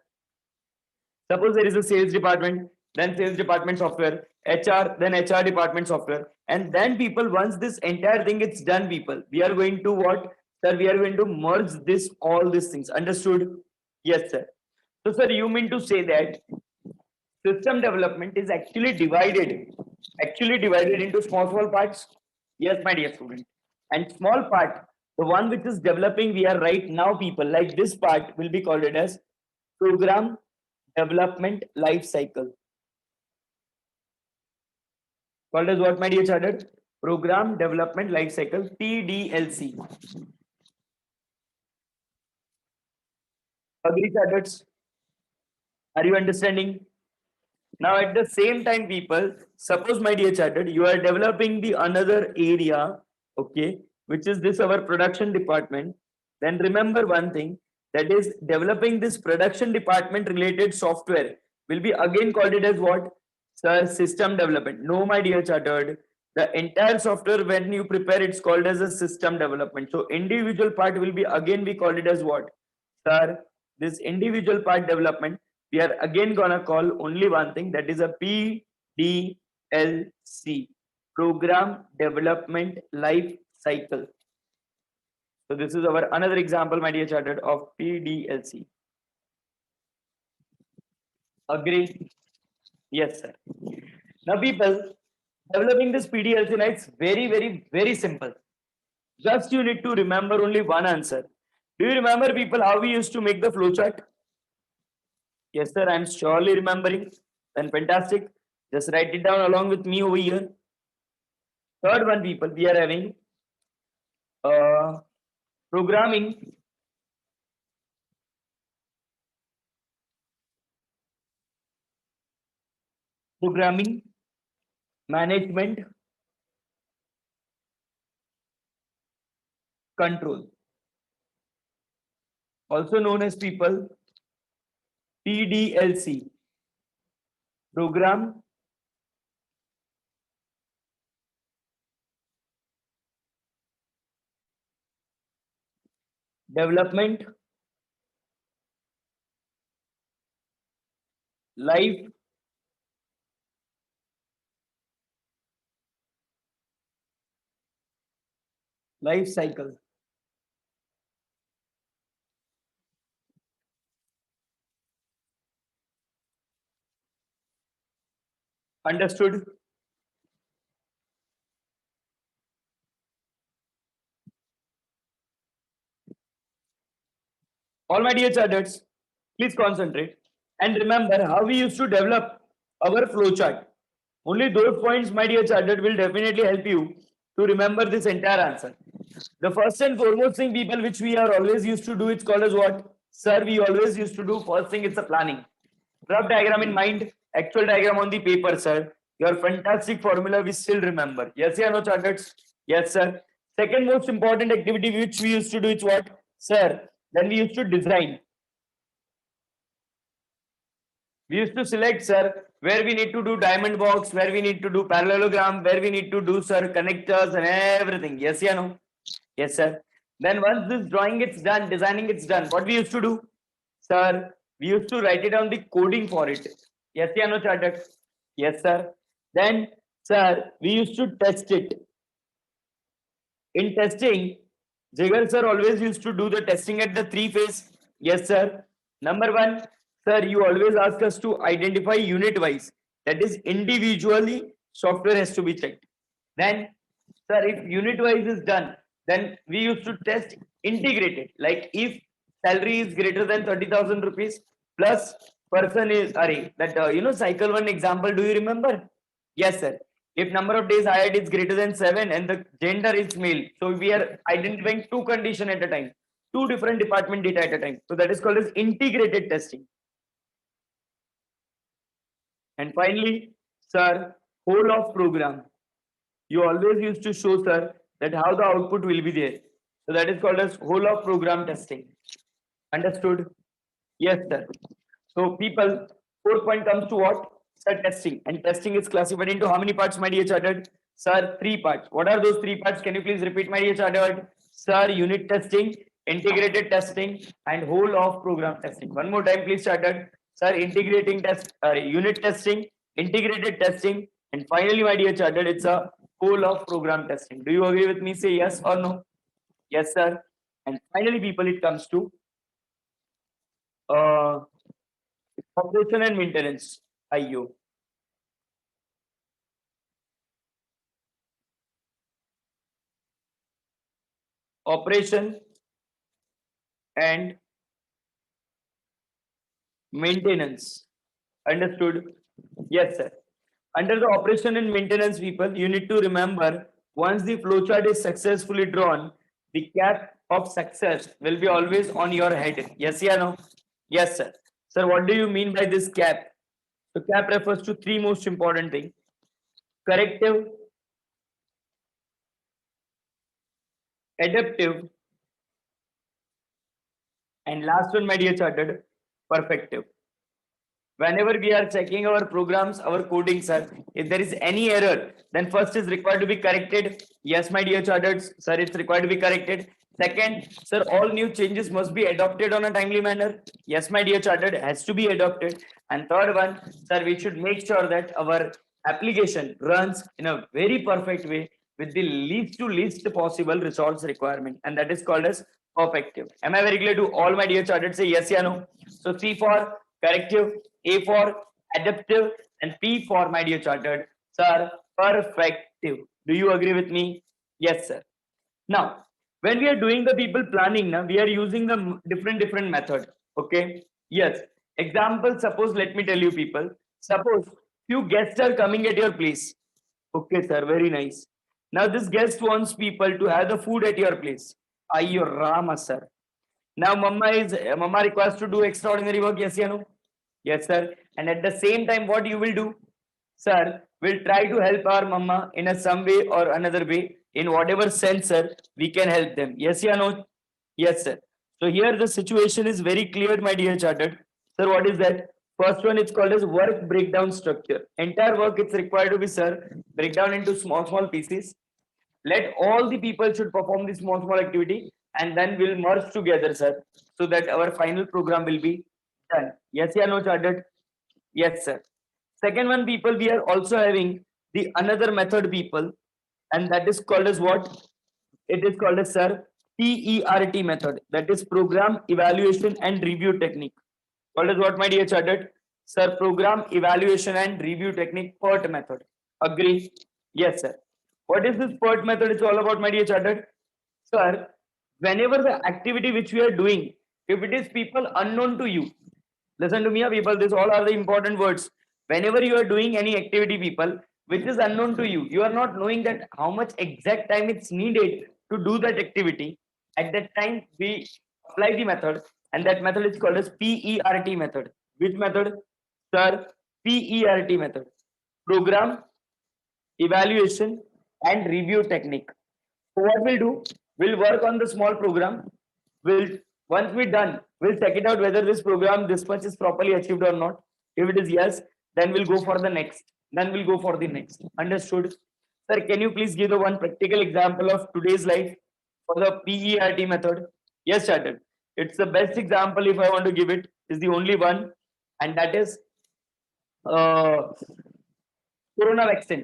Suppose there is a sales department, then sales department software, HR, then HR department software. And then people, once this entire thing is done, people, we are going to what? Sir, we are going to merge this, all these things. Understood? Yes, sir. So, sir, you mean to say that system development is actually divided into small parts? Yes, my dear student. And small part, the one which is developing we are right now, people, like this part will be called it as program development life cycle. Called as what, my dear chartered? Program development life cycle, PDLC. Agree, chartered? Are you understanding? Now, at the same time, people, suppose, my dear chartered, you are developing the another area, okay, which is this our production department. Then remember one thing, that is developing this production department related software will be again called it as what? Sir, system development. No, my dear chartered, the entire software when you prepare, it's called as a system development. So individual part will be again we call it as what? Sir, this individual part development, we are again gonna call only one thing, that is a PDLC, program development life cycle. So this is our another example, my dear chartered, of PDLC. Agree? Yes, sir. Now, people, developing this PDLC, now it's very simple. Just you need to remember only one answer. Do you remember, people, how we used to make the flowchart? Yes, sir. I'm surely remembering. Then fantastic. Just write it down along with me over here. Third one, people, we are having programming management control, also known as, people, PDLC, program development life cycle. Understood? All my dear charters, please concentrate and remember how we used to develop our flowchart. Only those points, my dear charter, will definitely help you to remember this entire answer. The first and foremost thing, people, which we are always used to do, it's called as what? Sir, we always used to do first thing, it's a planning. Rough diagram in mind, actual diagram on the paper, sir. Your fantastic formula we still remember. Yes, yeah, no charters? Yes, sir. Second most important activity which we used to do is what? Sir, then we used to design. We used to select, sir, where we need to do diamond box, where we need to do parallelogram, where we need to do, sir, connectors and everything. Yes, yeah, no? Yes, sir. Then once this drawing is done, designing is done, what we used to do? Sir, we used to write it down the coding for it. Yes, yeah, no, chartered? Yes, sir. Then, sir, we used to test it. In testing, Jigar sir always used to do the testing at the 3 phase. Yes, sir. Number one, sir, you always ask us to identify unit wise. That is individually software has to be checked. Then, sir, if unit wise is done, then we used to test integrated. Like if salary is greater than 30,000 rupees plus person is, that cycle one example, do you remember? Yes, sir. If number of days hired is greater than 7 and the gender is male, so we are identifying two condition at a time, two different department data at a time. So that is called as integrated testing. And finally, sir, whole of program. You always used to show, sir, that how the output will be there. So that is called as whole of program testing. Understood? Yes, sir. So people, 4 point comes to what? Sir, testing. And testing is classified into how many parts, my dear chartered? Sir, 3 parts. What are those 3 parts? Can you please repeat, my dear chartered? Sir, unit testing, integrated testing, and whole of program testing. One more time, please, chartered. Sir, unit testing, integrated testing, and finally, my dear chartered, it's a whole of program testing. Do you agree with me? Say yes or no? Yes, sir. And finally, people, it comes to operation and maintenance, IO. Operation and maintenance. Understood? Yes, sir. Under the operation and maintenance, people, you need to remember once the flowchart is successfully drawn, the cap of success will be always on your head. Yes, yeah, no? Yes, sir. Sir, what do you mean by this cap? So cap refers to three most important things: corrective, adaptive, and last one, my dear chartered, perfective. Whenever we are checking our programs, our coding, sir, if there is any error, then first is required to be corrected. Yes, my dear chartered, sir, it's required to be corrected. Second, sir, all new changes must be adopted on a timely manner. Yes, my dear chartered, has to be adopted. And third one, sir, we should make sure that our application runs in a very perfect way with the least possible resource requirement, and that is called as perfective. Am I very clear to all my dear chartered? Say yes, yeah, no. So C for corrective, A for adaptive, and P for, my dear chartered, sir, perfective. Do you agree with me? Yes, sir. Now, when we are doing the people planning, now we are using the different method. Okay. Yes. Example, suppose, let me tell you, people. Suppose few guests are coming at your place. Okay, sir. Very nice. Now this guest wants people to have the food at your place. Ayyo Rama, sir. Now mama requires to do extraordinary work. Yes, no? Yes, sir. And at the same time, what you will do, sir, will try to help our mama in a some way or another way, in whatever sense, sir, we can help them. Yes, no? Yes, sir. So here the situation is very clear, my dear chartered. Sir, what is that? First one, it's called as work breakdown structure. Entire work, it's required to be, sir, breakdown into small pieces. Let all the people should perform this small activity, and then we'll merge together, sir, so that our final program will be done. Yes, yeah, no, chartered? Yes, sir. Second one, people, we are also having the another method, people, and that is called as what? It is called as, sir, PERT method. That is program evaluation and review technique. Called as what, my dear chartered? Sir, program evaluation and review technique, PERT method. Agree? Yes, sir. What is this PERT method? It's all about, my dear chartered. Sir, whenever the activity which we are doing, if it is people unknown to you, listen to me, people, these all are the important words. Whenever you are doing any activity, people, which is unknown to you, you are not knowing that how much exact time it's needed to do that activity. At that time, we apply the method, and that method is called as PERT method. Which method? Sir, PERT method. Program evaluation and review technique. So what we'll do, we'll work on the small program. Once we're done, we'll check it out whether this program, this much is properly achieved or not. If it is yes, then we'll go for the next. Then we'll go for the next. Understood? Sir, can you please give the one practical example of today's life for the PERT method? Yes, Chartered. It's the best example if I want to give it, is the only one, and that is corona vaccine.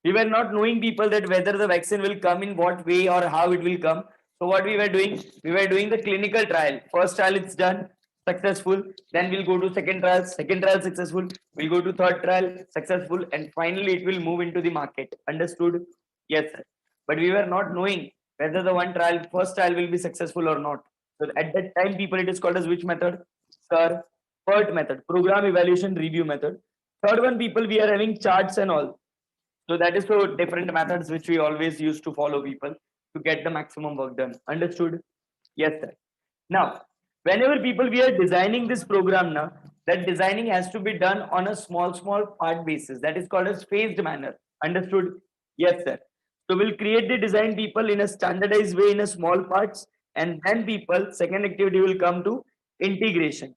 We were not knowing, people, that whether the vaccine will come in what way or how it will come. So what we were doing the clinical trial. First trial it's done. successful. Then we'll go to second trial successful. We'll go to third trial successful, and finally it will move into the market. Understood? Yes, sir. But we were not knowing whether the first trial will be successful or not. So at that time, people, it is called as which method? Sir, PERT method, program evaluation review method. Third one, people, we are having charts and all. So that is so different methods which we always used to follow, people, to get the maximum work done. Understood? Yes, sir. Now, whenever people we are designing this program now, that designing has to be done on a small part basis. That is called as phased manner. Understood? Yes, sir. So we'll create the design, people, in a standardized way in a small parts, and then people, second activity will come to integration.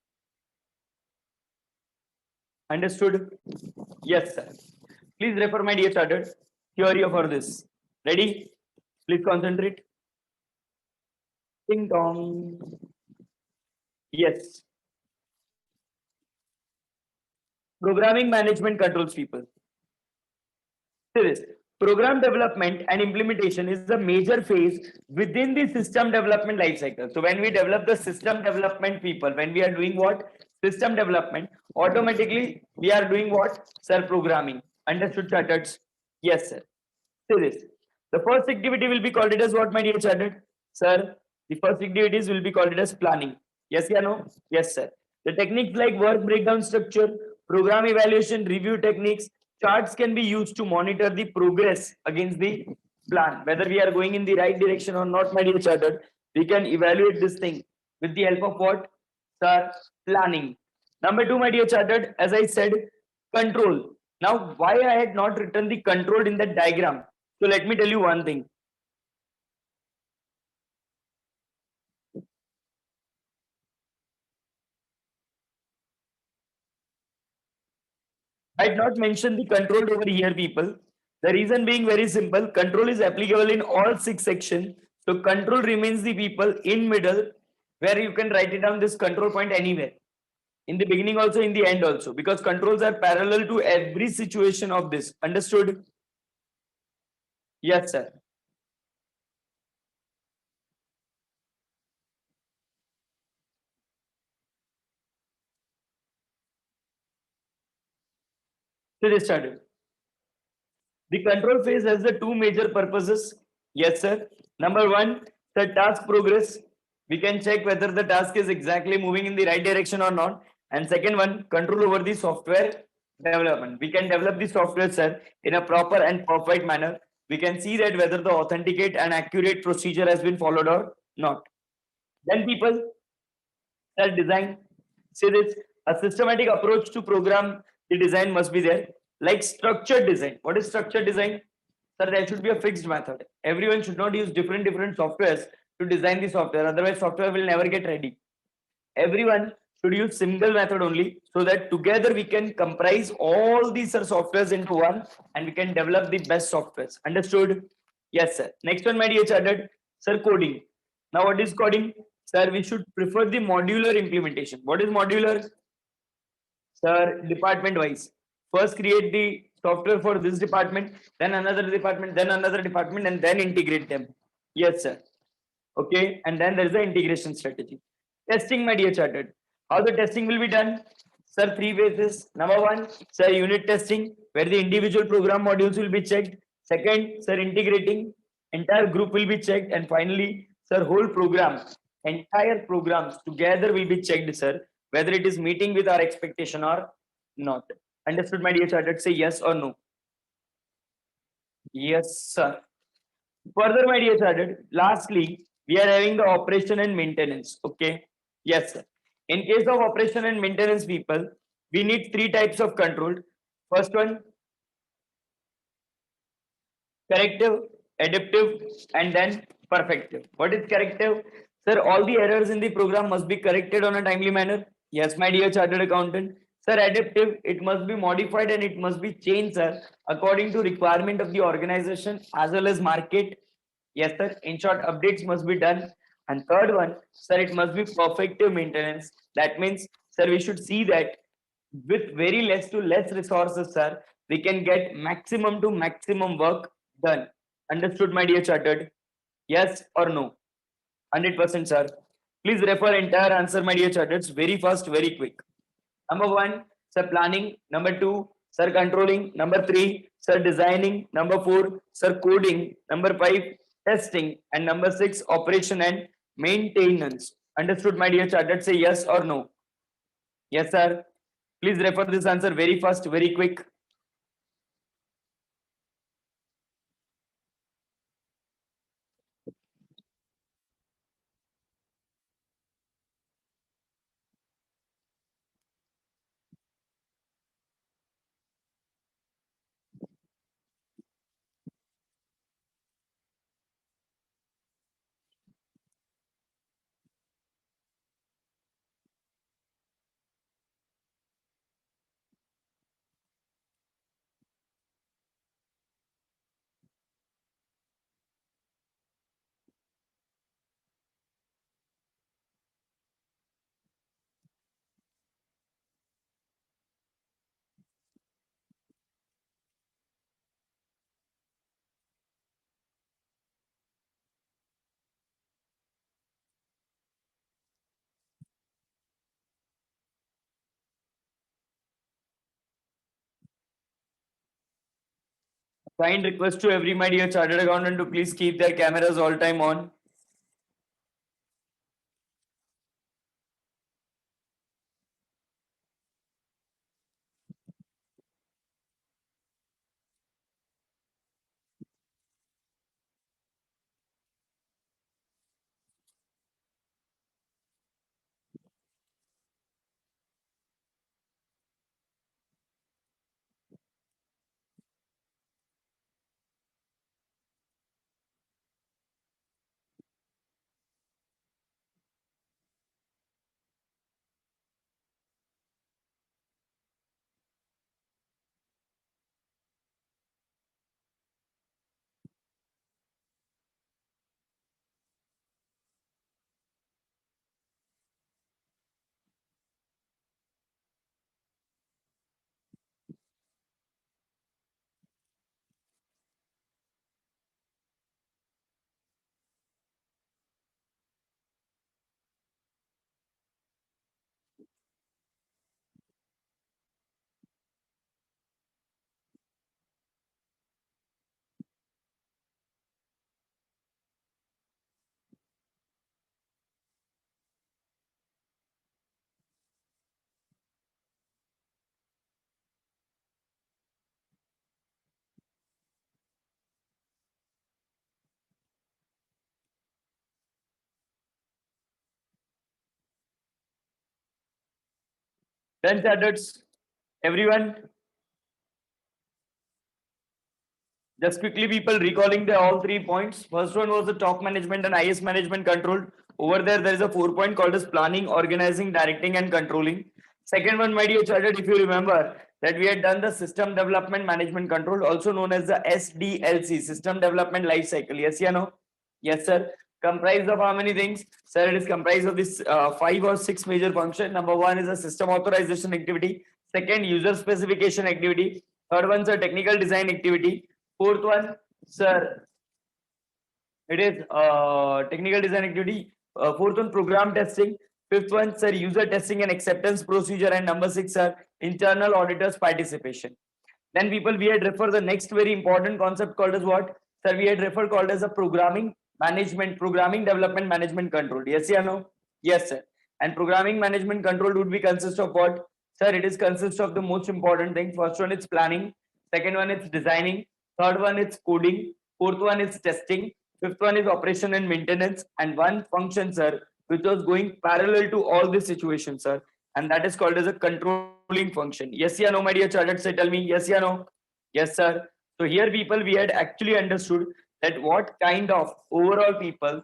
Understood? Yes, sir. Please refer, my dear started theory for this. Ready? Please concentrate. Ding dong. Yes. Programming management controls, people. Serious. Program development and implementation is a major phase within the system development life cycle. So when we develop the system development, people, when we are doing what? System development, automatically we are doing what? Sir, programming. Understood, chartered? Yes, sir. Serious. The first activity will be called it as what, my dear chartered? Sir, the first activities will be called it as planning. Yes, yeah, no? Yes, sir. The techniques like work breakdown structure, program evaluation, review techniques, charts can be used to monitor the progress against the plan. Whether we are going in the right direction or not, my dear chartered, we can evaluate this thing with the help of what? Sir, planning. Number two, my dear chartered, as I said, control. Now, why I had not written the control in that diagram? So let me tell you one thing. I had not mentioned the control over here, people. The reason being very simple. Control is applicable in all 6 sections. So control remains the people in middle, where you can write it down this control point anywhere. In the beginning also, in the end also, because controls are parallel to every situation of this. Understood? Yes, sir. So they started. The control phase has the 2 major purposes. Yes, sir. Number one, the task progress. We can check whether the task is exactly moving in the right direction or not. And second one, control over the software development. We can develop the software, sir, in a proper and perfect manner. We can see that whether the authenticate and accurate procedure has been followed or not. Then people, sir, design. See this, a systematic approach to program the design must be there. Like structured design. What is structured design? Sir, there should be a fixed method. Everyone should not use different softwares to design the software. Otherwise, software will never get ready. Everyone should use single method only, so that together we can comprise all these softwares into one, and we can develop the best softwares. Understood? Yes, sir. Next one, my dear chartered. Sir, coding. Now, what is coding? Sir, we should prefer the modular implementation. What is modular? Sir, department wise. First create the software for this department, then another department, and then integrate them. Yes, sir. Okay, and then there is the integration strategy. Testing, my dear chartered. How the testing will be done? Sir, 3 phases. Number one, sir, unit testing, where the individual program modules will be checked. Second, sir, integrating, entire group will be checked. And finally, sir, whole program, entire programs together will be checked, sir, whether it is meeting with our expectation or not. Understood, my dear chartered? Say yes or no. Yes, sir. Further, my dear chartered, lastly, we are having the operation and maintenance. Okay. Yes, sir. In case of operation and maintenance, people, we need 3 types of control. First one, corrective, adaptive, and then perfective. What is corrective? Sir, all the errors in the program must be corrected on a timely manner. Yes, my dear chartered accountant. Sir, adaptive, it must be modified and it must be changed, sir, according to requirement of the organization as well as market. Yes, sir. In short, updates must be done. And third one, sir, it must be perfective maintenance. That means, sir, we should see that with very less to less resources, sir, we can get maximum to maximum work done. Understood, my dear chartered? Yes or no? 100%, sir. Please refer entire answer, my dear charters. Very fast, very quick. Number one, sir, planning. Number two, sir, controlling. Number three, sir, designing. Number four, sir, coding. Number five, testing. And number six, operation and maintenance. Understood, my dear charters? Say yes or no. Yes, sir. Please refer this answer very fast, very quick. Kind request to every my dear chartered accountant to please keep their cameras all time on. Done, chartered. Everyone, just quickly, people recalling the all 3 points. First one was the top management and IS management control. Over there is a 4 point called as planning, organizing, directing, and controlling. Second one, my dear chartered, if you remember that we had done the system development management control, also known as the SDLC, system development life cycle. Yes, yeah, no? Yes, sir. Comprised of how many things? Sir, it is comprised of this 5 or 6 major function. Number one is a system authorization activity. Second, user specification activity. Third one, sir, technical design activity. Fourth one, sir, it is technical design activity. Fourth one, program testing. Fifth one, sir, user testing and acceptance procedure. And number six, sir, internal auditors participation. Then people, we had referred the next very important concept called as what? Sir, we had referred called as a programming management, programming development management control. Yes, yeah, no? Yes, sir. And programming management control would be consist of what? Sir, it is consist of the most important thing. First one is planning. Second one is designing. Third one is coding. Fourth one is testing. Fifth one is operation and maintenance. And one function, sir, which was going parallel to all these situations, sir. And that is called as a controlling function. Yes, yeah, no, my dear chartered, say tell me. Yes, yeah, no. Yes, sir. So here people, we had actually understood that what kind of overall people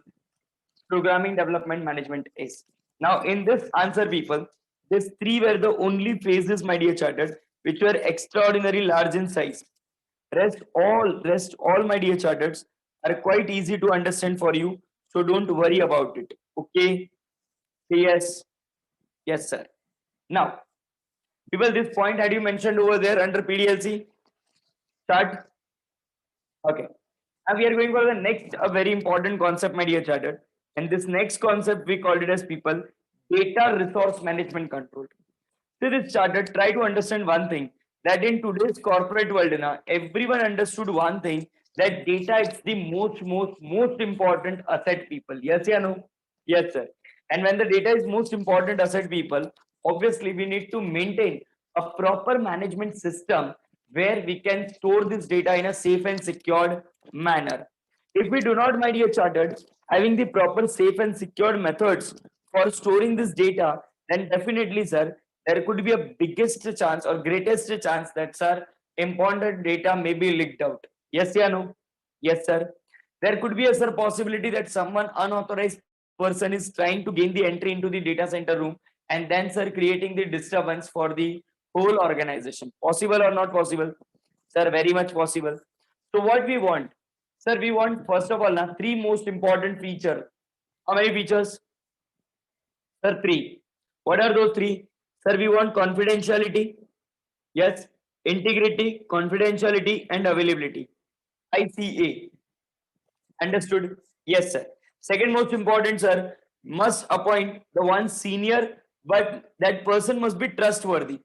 programming development management is. Now in this answer people, these three were the only phases, my dear chartered, which were extraordinarily large in size. Rest all my dear charters are quite easy to understand for you. So don't worry about it. Okay. Say yes. Yes, sir. Now, people, this point had you mentioned over there under PDLC? Start. Okay. Now we are going for the next a very important concept, my dear charter. And this next concept we called it as people data resource management control. So this charter, try to understand one thing that in today's corporate world, na, everyone understood one thing that data is the most important asset people. Yes, yeah, no? Yes, sir. And when the data is most important asset people, obviously we need to maintain a proper management system where we can store this data in a safe and secured manner. If we do not, my dear chartered, having the proper safe and secured methods for storing this data, then definitely, sir, there could be a biggest chance or greatest chance that, sir, important data may be leaked out. Yes, yeah, no? Yes, sir. There could be a, sir, possibility that someone unauthorized person is trying to gain the entry into the data center room and then, sir, creating the disturbance for the whole organization. Possible or not possible? Sir, very much possible. So what we want? Sir, we want first of all now three most important feature. How many features? Sir, three. What are those three? Sir, we want confidentiality. Yes. Integrity, confidentiality, and availability. ICA. Understood? Yes, sir. Second most important, sir, must appoint the one senior, but that person must be trustworthy.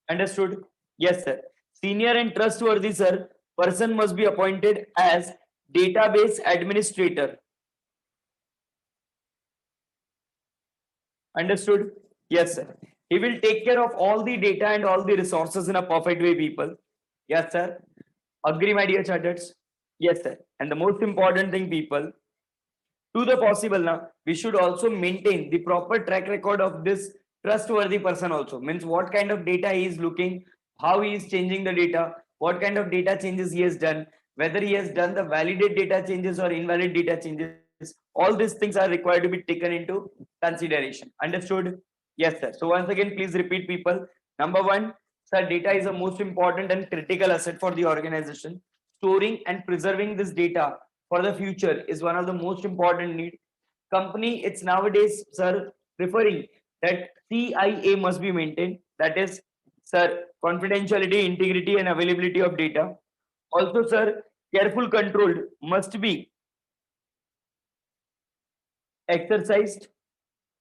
Understood? Yes, sir. Senior and trustworthy, sir, person must be appointed as database administrator. Understood? Yes, sir. He will take care of all the data and all the resources in a perfect way, people. Yes, sir. Agree, my dear charters? Yes, sir. And the most important thing, people, to the possible now, we should also maintain the proper track record of this trustworthy person also. Means what kind of data he is looking, how he is changing the data, what kind of data changes he has done, whether he has done the validate data changes or invalid data changes. All these things are required to be taken into consideration. Understood? Yes, sir. So once again, please repeat, people. Number one, sir, data is the most important and critical asset for the organization. Storing and preserving this data for the future is one of the most important need. Company, it's nowadays, sir, preferring that CIA must be maintained. That is, sir, confidentiality, integrity, and availability of data. Also, sir, careful control must be exercised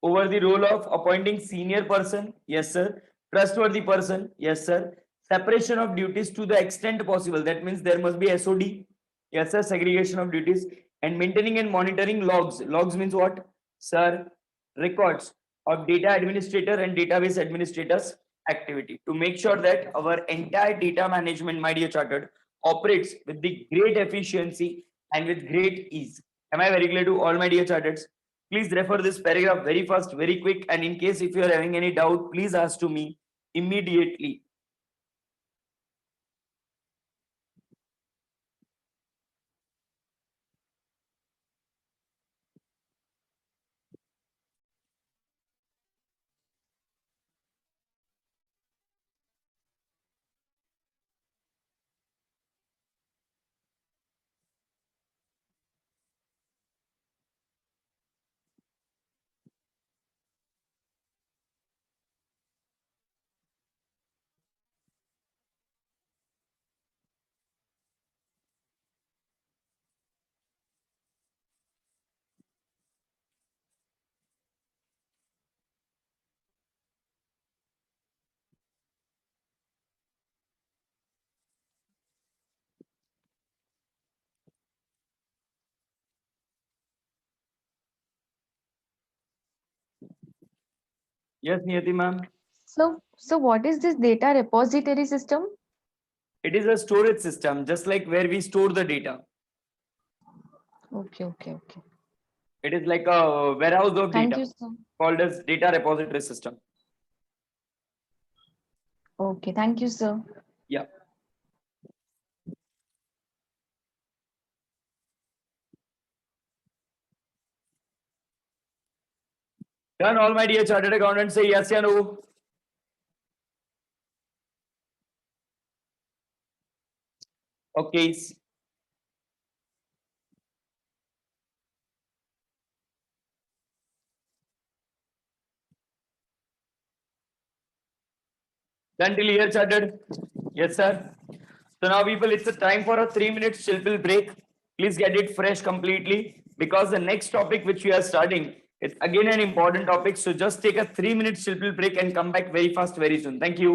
over the role of appointing senior person. Yes, sir. Trustworthy person. Yes, sir. Separation of duties to the extent possible. That means there must be SOD. Yes, sir. Segregation of duties and maintaining and monitoring logs. Logs means what? Sir, records of data administrator and database administrators activity to make sure that our entire data management, my dear chartered, operates with the great efficiency and with great ease. Am I very clear to all my dear charters? Please refer this paragraph very fast, very quick, and in case if you are having any doubt, please ask to me immediately. Yes, Niyati ma'am. So what is this data repository system? It is a storage system, just like where we store the data. Okay. It is like a warehouse of Thank data you, sir. called as data repository system. Okay, thank you, sir. Yeah. Done, all my dear chartered accountants say yes or no. Okay. Done till here, chartered? Yes, sir. So now, people, it's a time for a 3 minute chill pill break. Please get it fresh completely because the next topic which we are studying is again an important topic. So just take a 3-minute simple break and come back very fast, very soon. Thank you.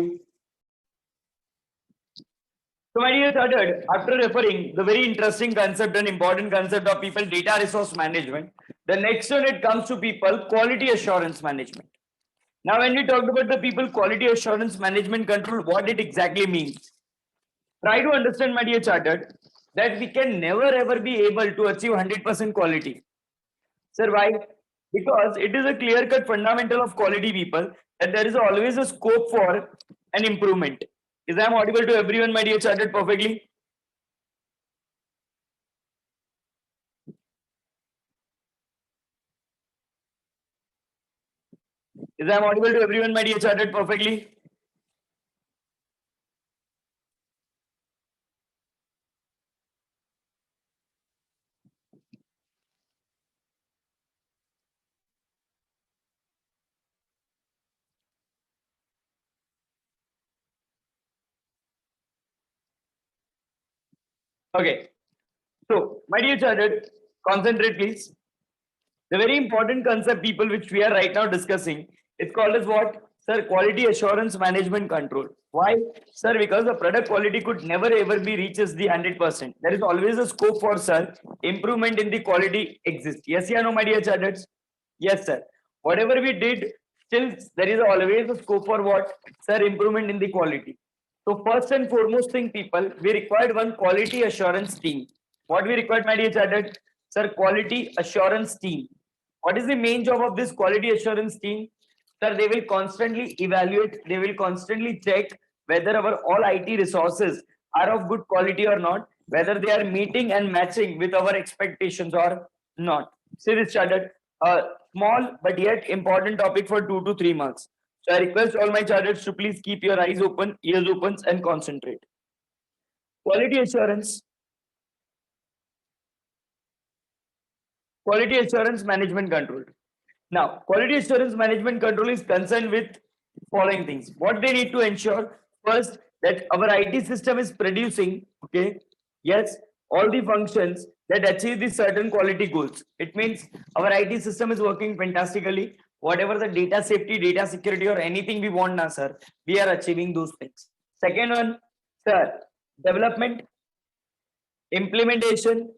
So my dear started after referring the very interesting concept and important concept of people data resource management. The next one it comes to people quality assurance management. Now when we talked about the people quality assurance management control, what it exactly means. Try to understand my dear chartered that we can never ever be able to achieve 100% quality. Sir, why? Because it is a clear-cut fundamental of quality people that there is always a scope for an improvement. Is I am audible to everyone, my dear chartered, perfectly? Is I am audible to everyone, my dear chartered, perfectly? Okay. So, my dear chartered, concentrate please. The very important concept people which we are right now discussing, it's called as what? Sir, quality assurance management control. Why? Sir, because the product quality could never ever be reaches the 100%. There is always a scope for, sir, improvement in the quality exists. Yes, yeah, no, my dear chartered? Yes, sir. Whatever we did, still there is always a scope for what? Sir, improvement in the quality. So first and foremost thing, people, we required one quality assurance team. What we required, my dear chartered? Sir, quality assurance team. What is the main job of this quality assurance team? Sir, they will constantly evaluate, they will constantly check whether our all IT resources are of good quality or not, whether they are meeting and matching with our expectations or not. See this chartered, a small but yet important topic for 2 to 3 marks. So I request all my charters to please keep your eyes open, ears open and concentrate. Quality assurance. Quality assurance management control. Now, quality assurance management control is concerned with following things. What they need to ensure first that our IT system is producing, okay, yes, all the functions that achieve the certain quality goals. It means our IT system is working fantastically. Whatever the data safety, data security, or anything we want now, sir, we are achieving those things. Second one, sir, development, implementation,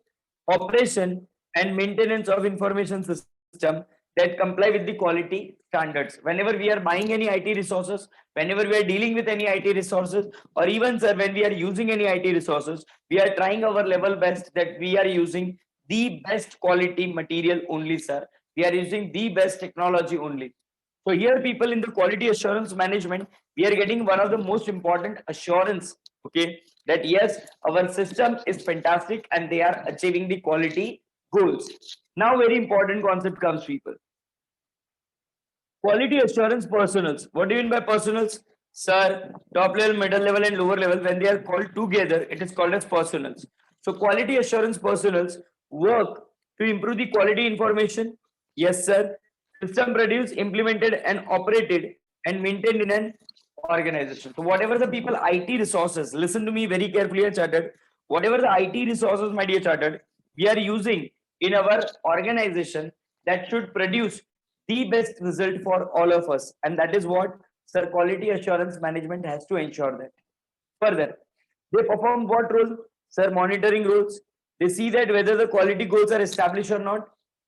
operation, and maintenance of information system that comply with the quality standards. Whenever we are buying any IT resources, whenever we are dealing with any IT resources, or even sir, when we are using any IT resources, we are trying our level best that we are using the best quality material only, sir. We are using the best technology only. So here people in the quality assurance management, we are getting one of the most important assurance, okay, that yes, our system is fantastic and they are achieving the quality goals. Now very important concept comes people. Quality assurance personals. What do you mean by personals? Sir, top level, middle level and lower level, when they are called together, it is called as personals. So quality assurance personals work to improve the quality information. Yes, sir. System produced, implemented and operated and maintained in an organization. So whatever the people IT resources, listen to me very carefully, chartered. Whatever the IT resources, my dear chartered, we are using in our organization that should produce the best result for all of us. And that is what, sir, quality assurance management has to ensure that. Further, they perform what role? Sir, monitoring roles. They see that whether the quality goals are established or not.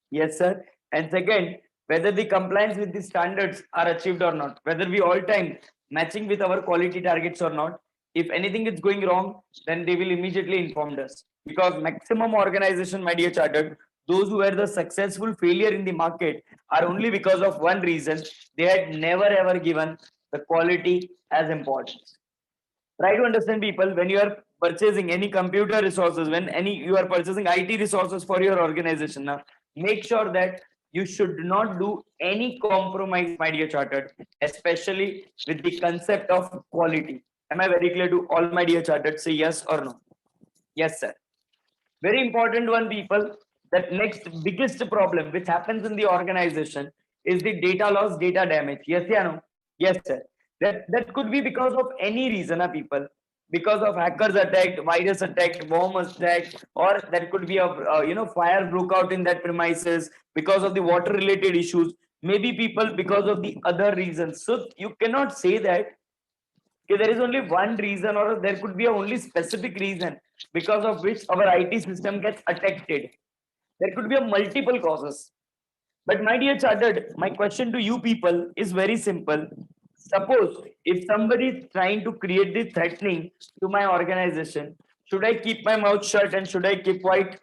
Yes, sir. And second, whether the compliance with the standards are achieved or not. Whether we all time matching with our quality targets or not. If anything is going wrong, then they will immediately inform us. Because maximum organization, my dear chartered, those who were the successful failure in the market are only because of one reason. They had never ever given the quality as importance. Try to understand people when you are purchasing any computer resources, when any you are purchasing IT resources for your organization now, make sure that you should not do any compromise, my dear chartered, especially with the concept of quality. Am I very clear to all my dear chartered? Say yes or no. Yes, sir. Very important one, people. That next biggest problem which happens in the organization is the data loss, data damage. Yes, yeah, no. Yes, sir. That could be because of any reason, people. because of hackers attacked, virus attacked, bomb attacked, or there could be a fire broke out in that premises because of the water related issues. Maybe people because of the other reasons. So you cannot say that okay, there is only one reason, or there could be a only specific reason because of which our IT system gets affected. There could be a multiple causes. But my dear chartered, my question to you people is very simple. Suppose if somebody is trying to create this threatening to my organization, should I keep my mouth shut and should I keep quiet?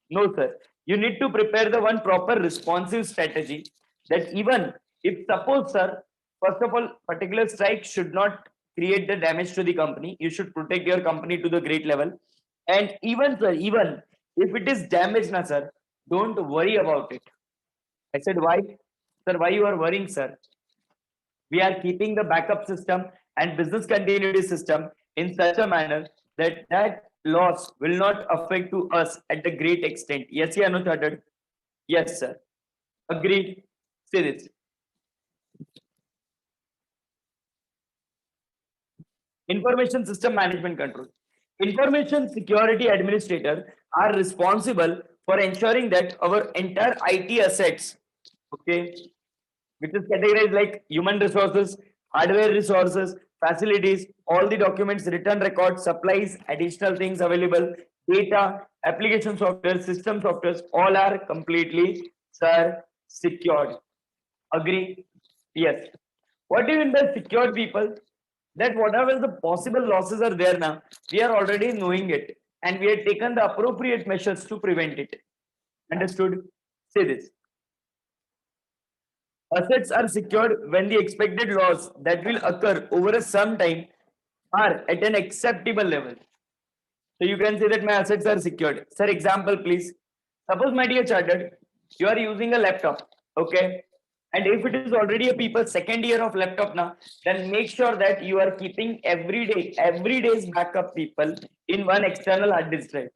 No, sir. You need to prepare the one proper responsive strategy that even if suppose, sir, first of all, particular strike should not create the damage to the company. You should protect your company to the great level. And even, sir, even if it is damaged, na, sir, don't worry about it. I said, why? Sir, why you are worrying, sir? We are keeping the backup system and business continuity system in such a manner that that loss will not affect to us at the great extent. Yes, yeah, no, chartered. Yes, sir. Agreed. Say this. Information System Management Control. Information Security Administrator are responsible for ensuring that our entire IT assets, okay, which is categorized like human resources, hardware resources, facilities, all the documents, written records, supplies, additional things available, data, application software, system softwares, all are completely, sir, secured. Agree? Yes. What do you mean by secured people? That whatever the possible losses are there now, we are already knowing it and we have taken the appropriate measures to prevent it. Understood? Say this. Assets are secured when the expected loss that will occur over a some time are at an acceptable level. So you can say that my assets are secured. Sir, example, please. Suppose, my dear chartered, you are using a laptop, okay? And if it is already a people's second year of laptop now, then make sure that you are keeping every day's backup people in one external hard disk drive.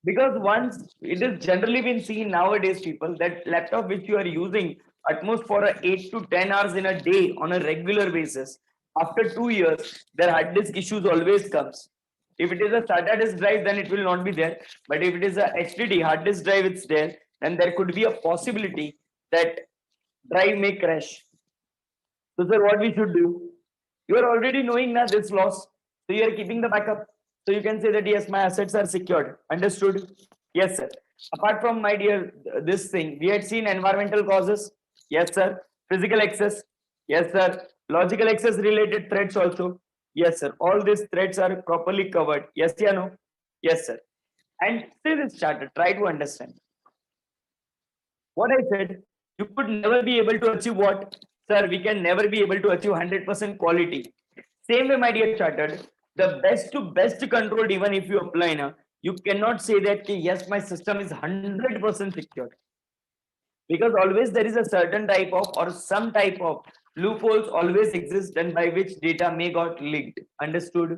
Because once it is generally been seen nowadays, people, that laptop which you are using at most for a 8 to 10 hours in a day on a regular basis, after 2 years, their hard disk issues always comes. If it is a SATA disk drive, then it will not be there. But if it is a HDD hard disk drive, it's there, then there could be a possibility that drive may crash. So, sir, what we should do? You are already knowing now this loss, so you are keeping the backup. So you can say that yes, my assets are secured. Understood? Yes, sir. Apart from my dear this thing, we had seen environmental causes. Yes, sir. Physical access. Yes, sir. Logical access related threats also. Yes, sir. All these threats are properly covered. Yes, yeah, no. Yes, sir. And see this charter. Try to understand. What I said, you could never be able to achieve what? Sir, we can never be able to achieve 100% quality. Same way, my dear chartered, the best to best controlled, even if you apply now, you cannot say that, "Okay, yes, my system is 100% secured." Because always there is a certain type of or some type of loopholes always exist and by which data may got leaked. Understood?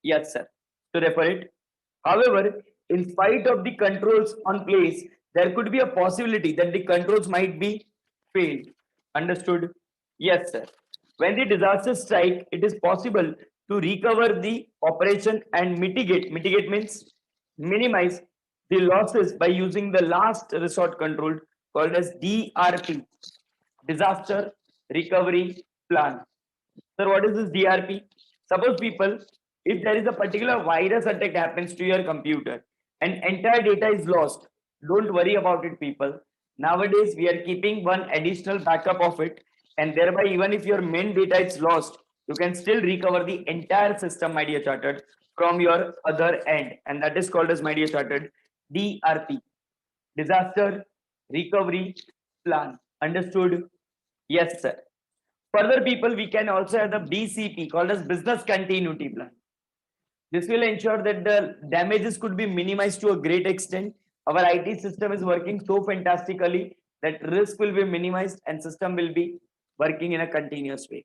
Yes, sir. To refer it. However, in spite of the controls on place, there could be a possibility that the controls might be failed. Understood? Yes, sir. When the disaster strike, it is possible to recover the operation and mitigate. Mitigate means minimize the losses by using the last resort control called as DRP, Disaster Recovery Plan. Sir, what is this DRP? Suppose people, if there is a particular virus attack happens to your computer and entire data is lost, don't worry about it, people. Nowadays, we are keeping one additional backup of it, and thereby, even if your main data is lost, you can still recover the entire system, my dear chartered, from your other end, and that is called as, my dear chartered, DRP, Disaster Recovery Plan. Understood? Yes, sir. Further, people, we can also have the BCP called as Business Continuity Plan. This will ensure that the damages could be minimized to a great extent. Our IT system is working so fantastically that risk will be minimized and system will be working in a continuous way.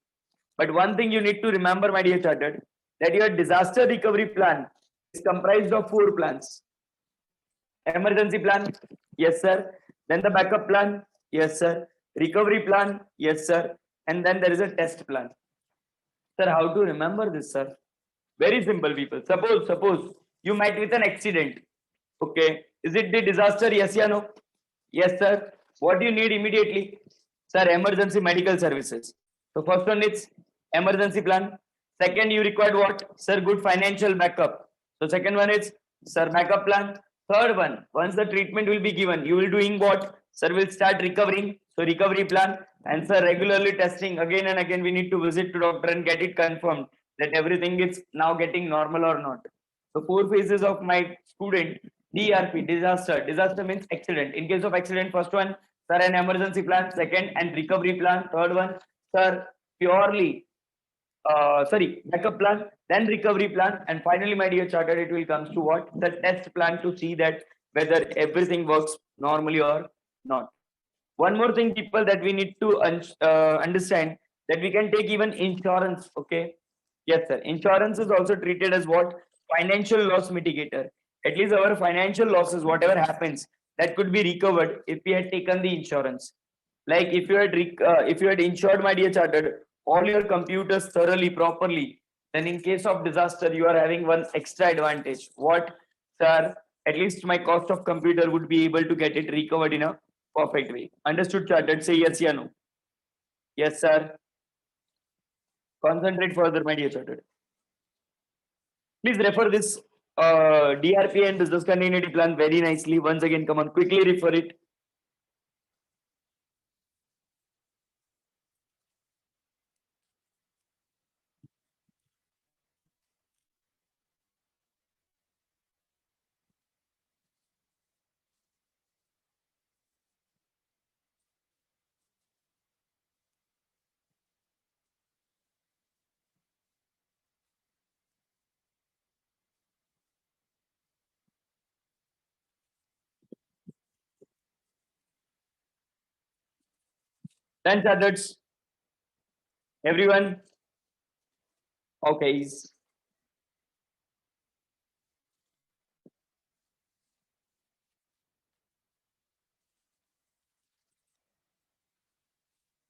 But one thing you need to remember, my dear chartered, that your disaster recovery plan is comprised of 4 plans. Emergency plan, yes, sir. Then the backup plan, yes, sir. Recovery plan, yes, sir. And then there is a test plan. Sir, how to remember this, sir? Very simple, people. Suppose you met with an accident. Okay. Is it the disaster? Yes or no? Yes, sir. What do you need immediately? Sir, emergency medical services. So first one is emergency plan. Second, you required what? Sir, good financial backup. So second one is, sir, backup plan. Third one, once the treatment will be given, you will doing what? Sir, will start recovering. So recovery plan. And sir, regularly testing again and again. We need to visit to doctor and get it confirmed that everything is now getting normal or not. So four phases of my student DRP, disaster. Disaster means accident. In case of accident, first one, sir, an emergency plan. Second, and recovery plan. Third one, sir, purely, backup plan, then recovery plan. And finally, my dear chartered, it will comes to what? The test plan to see that whether everything works normally or not. One more thing, people, that we need to understand that we can take even insurance. Okay. Yes, sir. Insurance is also treated as what? Financial loss mitigator. At least our financial losses, whatever happens, that could be recovered if we had taken the insurance. Like if you had insured, my dear chartered, all your computers thoroughly, properly, then in case of disaster, you are having one extra advantage. What, sir? At least my cost of computer would be able to get it recovered in a perfect way. Understood, chartered? Say yes or no. Yes, sir. Concentrate further, my dear chartered. Please refer this DRP and business continuity plan very nicely. Once again, come on, quickly refer it. Then chartered. Everyone. Okay.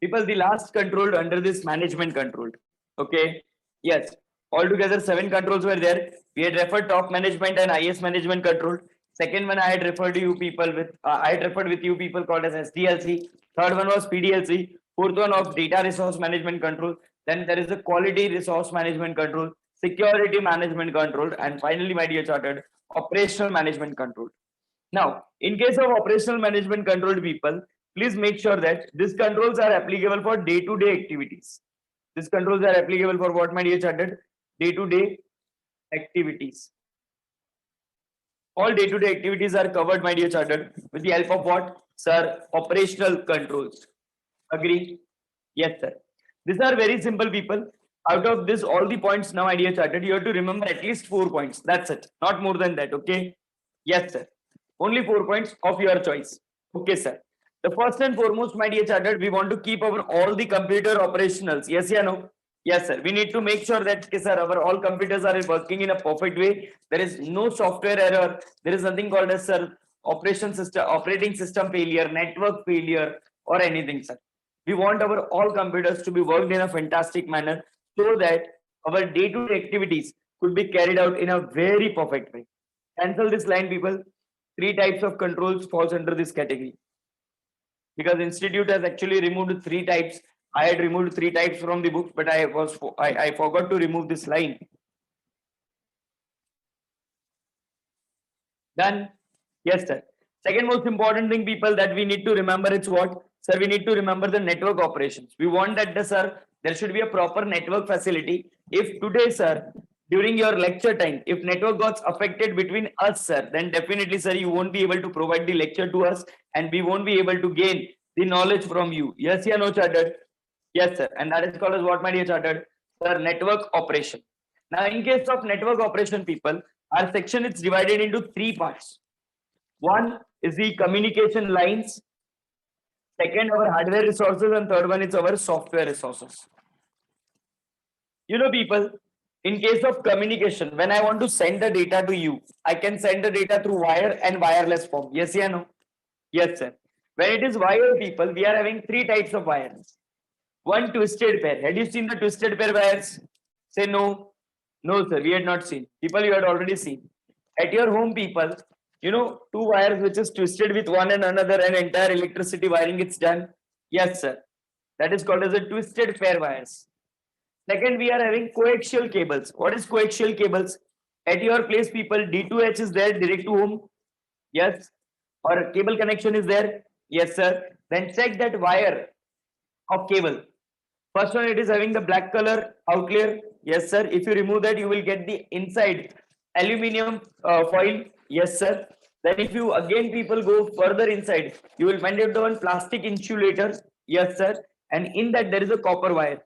People, the last controlled under this management controlled. Okay. Yes. Altogether, 7 controls were there. We had referred top management and IS management control. Second one, I had referred to you people with, I had referred with you people called as SDLC. Third one was PDLC. Fourth one of data resource management control. Then there is the quality resource management control, security management control, and finally, my dear chartered, operational management control. Now, in case of operational management controlled people, please make sure that these controls are applicable for day-to-day activities. These controls are applicable for what, my dear chartered? Day-to-day activities. All day-to-day activities are covered, my dear chartered, with the help of what? Sir, operational controls. Agree? Yes, sir. These are very simple, people. Out of this, all the points now, my dear chartered, you have to remember at least 4 points. That's it. Not more than that. Okay? Yes, sir. Only 4 points of your choice. Okay, sir. The first and foremost, my dear chartered, we want to keep our all the computer operationals. Yes, yeah, no? Yes, sir. We need to make sure that, okay, sir, our all computers are working in a perfect way. There is no software error. There is nothing called as, sir, operating system failure, network failure, or anything, sir. We want our all computers to be worked in a fantastic manner so that our day-to-day activities could be carried out in a very perfect way. Cancel this line, people. 3 types of controls falls under this category. Because institute has actually removed 3 types. I had removed 3 types from the book, but I forgot to remove this line. Done? Yes, sir. Second most important thing, people, that we need to remember is what? Sir, we need to remember the network operations. We want that, sir, there should be a proper network facility. If today, sir, during your lecture time, if network got affected between us, sir, then definitely, sir, you won't be able to provide the lecture to us and we won't be able to gain the knowledge from you. Yes, yeah, no, chartered? Yes, sir. And that is called as what, my dear chartered? Sir, network operation. Now, in case of network operation, people, our section is divided into 3 parts. One is the communication lines. Second, our hardware resources, and third one is our software resources. You know, people, in case of communication, when I want to send the data to you, I can send the data through wire and wireless form. Yes, yeah, no? Yes, sir. When it is wire, people, we are having 3 types of wires. One, twisted pair. Had you seen the twisted pair wires? Say no. No, sir, we had not seen. People, you had already seen. At your home, people, you know, two wires which is twisted with one and another and entire electricity wiring is done. Yes, sir. That is called as a twisted pair wires. Second, we are having coaxial cables. What is coaxial cables? At your place, people, D2H is there direct to home. Yes. Or a cable connection is there. Yes, sir. Then check that wire of cable. First one, it is having the black color out layer. Yes, sir. If you remove that, you will get the inside aluminum foil. Yes, sir. Then if you again people go further inside, you will find it the one plastic insulator. Yes, sir. And in that there is a copper wire.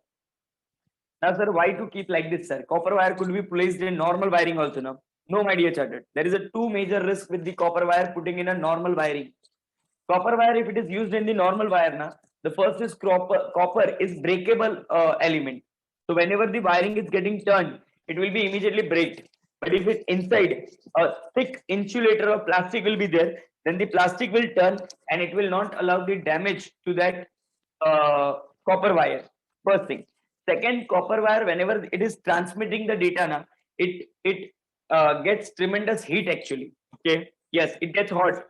Now, sir, why to keep like this, sir? Copper wire could be placed in normal wiring also now. No, my dear chartered. There is a two major risk with the copper wire putting in a normal wiring. Copper wire, if it is used in the normal wire, na, the first is copper is breakable element. So whenever the wiring is getting turned, it will be immediately break. But if it inside a thick insulator of plastic will be there, then the plastic will turn and it will not allow the damage to that copper wire. First thing. Second, copper wire, whenever it is transmitting the data, na, it gets tremendous heat actually. Okay. Yes, it gets hot.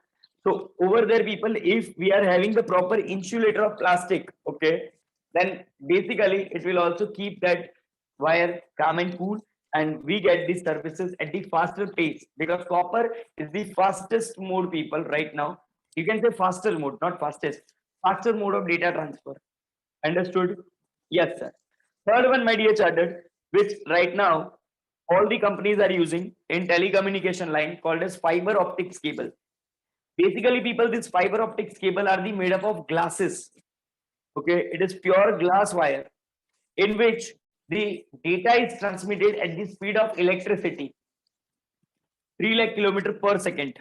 So over there, people, if we are having the proper insulator of plastic, okay, then basically it will also keep that wire calm and cool, and we get these services at the faster pace because copper is the fastest mode, people, right now. You can say faster mode, not fastest, faster mode of data transfer. Understood? Yes, sir. Third one, my dear chartered, which right now all the companies are using in telecommunication line called as fiber optics cable. Basically, people, this fiber optics cable are the made up of glasses. Okay, it is pure glass wire in which the data is transmitted at the speed of electricity, 3 lakh kilometer per second.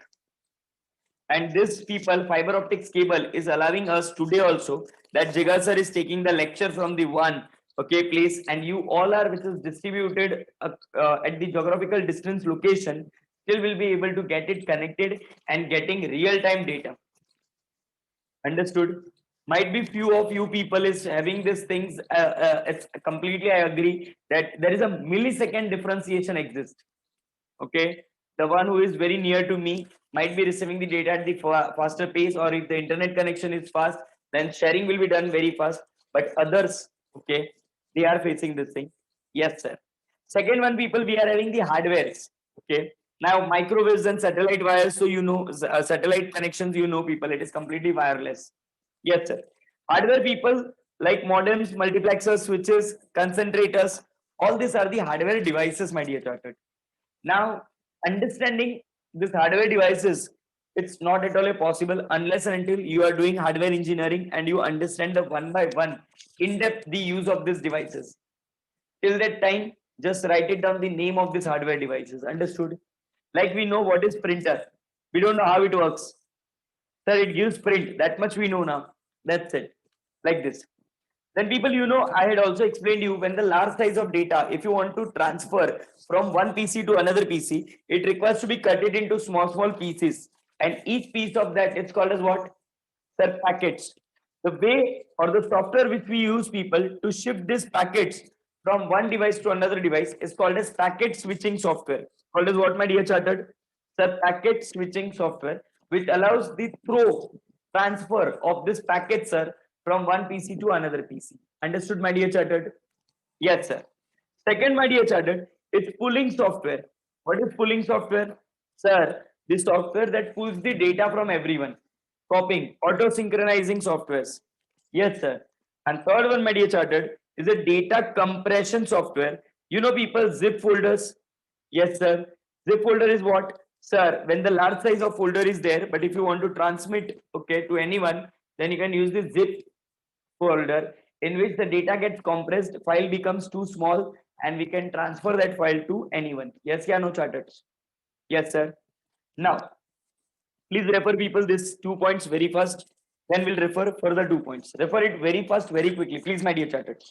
And this people fiber optics cable is allowing us today also that Jigar sir is taking the lecture from the one okay place, and you all are which is distributed at the geographical distance location still will be able to get it connected and getting real time data. Understood? Might be few of you people is having these things. It's completely I agree that there is a millisecond differentiation exists. Okay, the one who is very near to me might be receiving the data at the faster pace, or if the internet connection is fast, then sharing will be done very fast. But others, okay, they are facing this thing. Yes, sir. Second one, people, we are having the hardwares. Okay, now microwaves and satellite wires. So you know, satellite connections. You know, people, it is completely wireless. Yes, sir. Hardware, people, like modems, multiplexers, switches, concentrators. All these are the hardware devices, my dear chartered. Now, understanding this hardware devices, it's not at all a possible unless and until you are doing hardware engineering and you understand the one by one in depth the use of these devices. Till that time, just write it down the name of these hardware devices. Understood? Like we know what is printer. We don't know how it works. Sir, it gives print. That much we know now. That's it. Like this. Then people, you know, I had also explained you when the large size of data, if you want to transfer from one PC to another PC, it requires to be cut it into small pieces. And each piece of that, it's called as what? Sir, packets. The way or the software which we use people to shift these packets from one device to another device is called as packet switching software. Called as what, my dear chartered? Sir, packet switching software, which allows the transfer of this packet, sir, from one PC to another PC. Understood, my dear chartered? Yes, sir. Second, my dear chartered, it's pulling software. What is pulling software? Sir, the software that pulls the data from everyone. Copying, auto synchronizing softwares. Yes, sir. And third one, my dear chartered, is a data compression software. You know, people, zip folders. Yes, sir. Zip folder is what? Sir, when the large size of folder is there, but if you want to transmit, okay, to anyone, then you can use the zip folder in which the data gets compressed, file becomes too small, and we can transfer that file to anyone. Yes, yeah, no chartered. Yes, sir. Now, please refer people this 2 points very fast. Then we'll refer further 2 points. Refer it very fast, very quickly. Please, my dear chartered.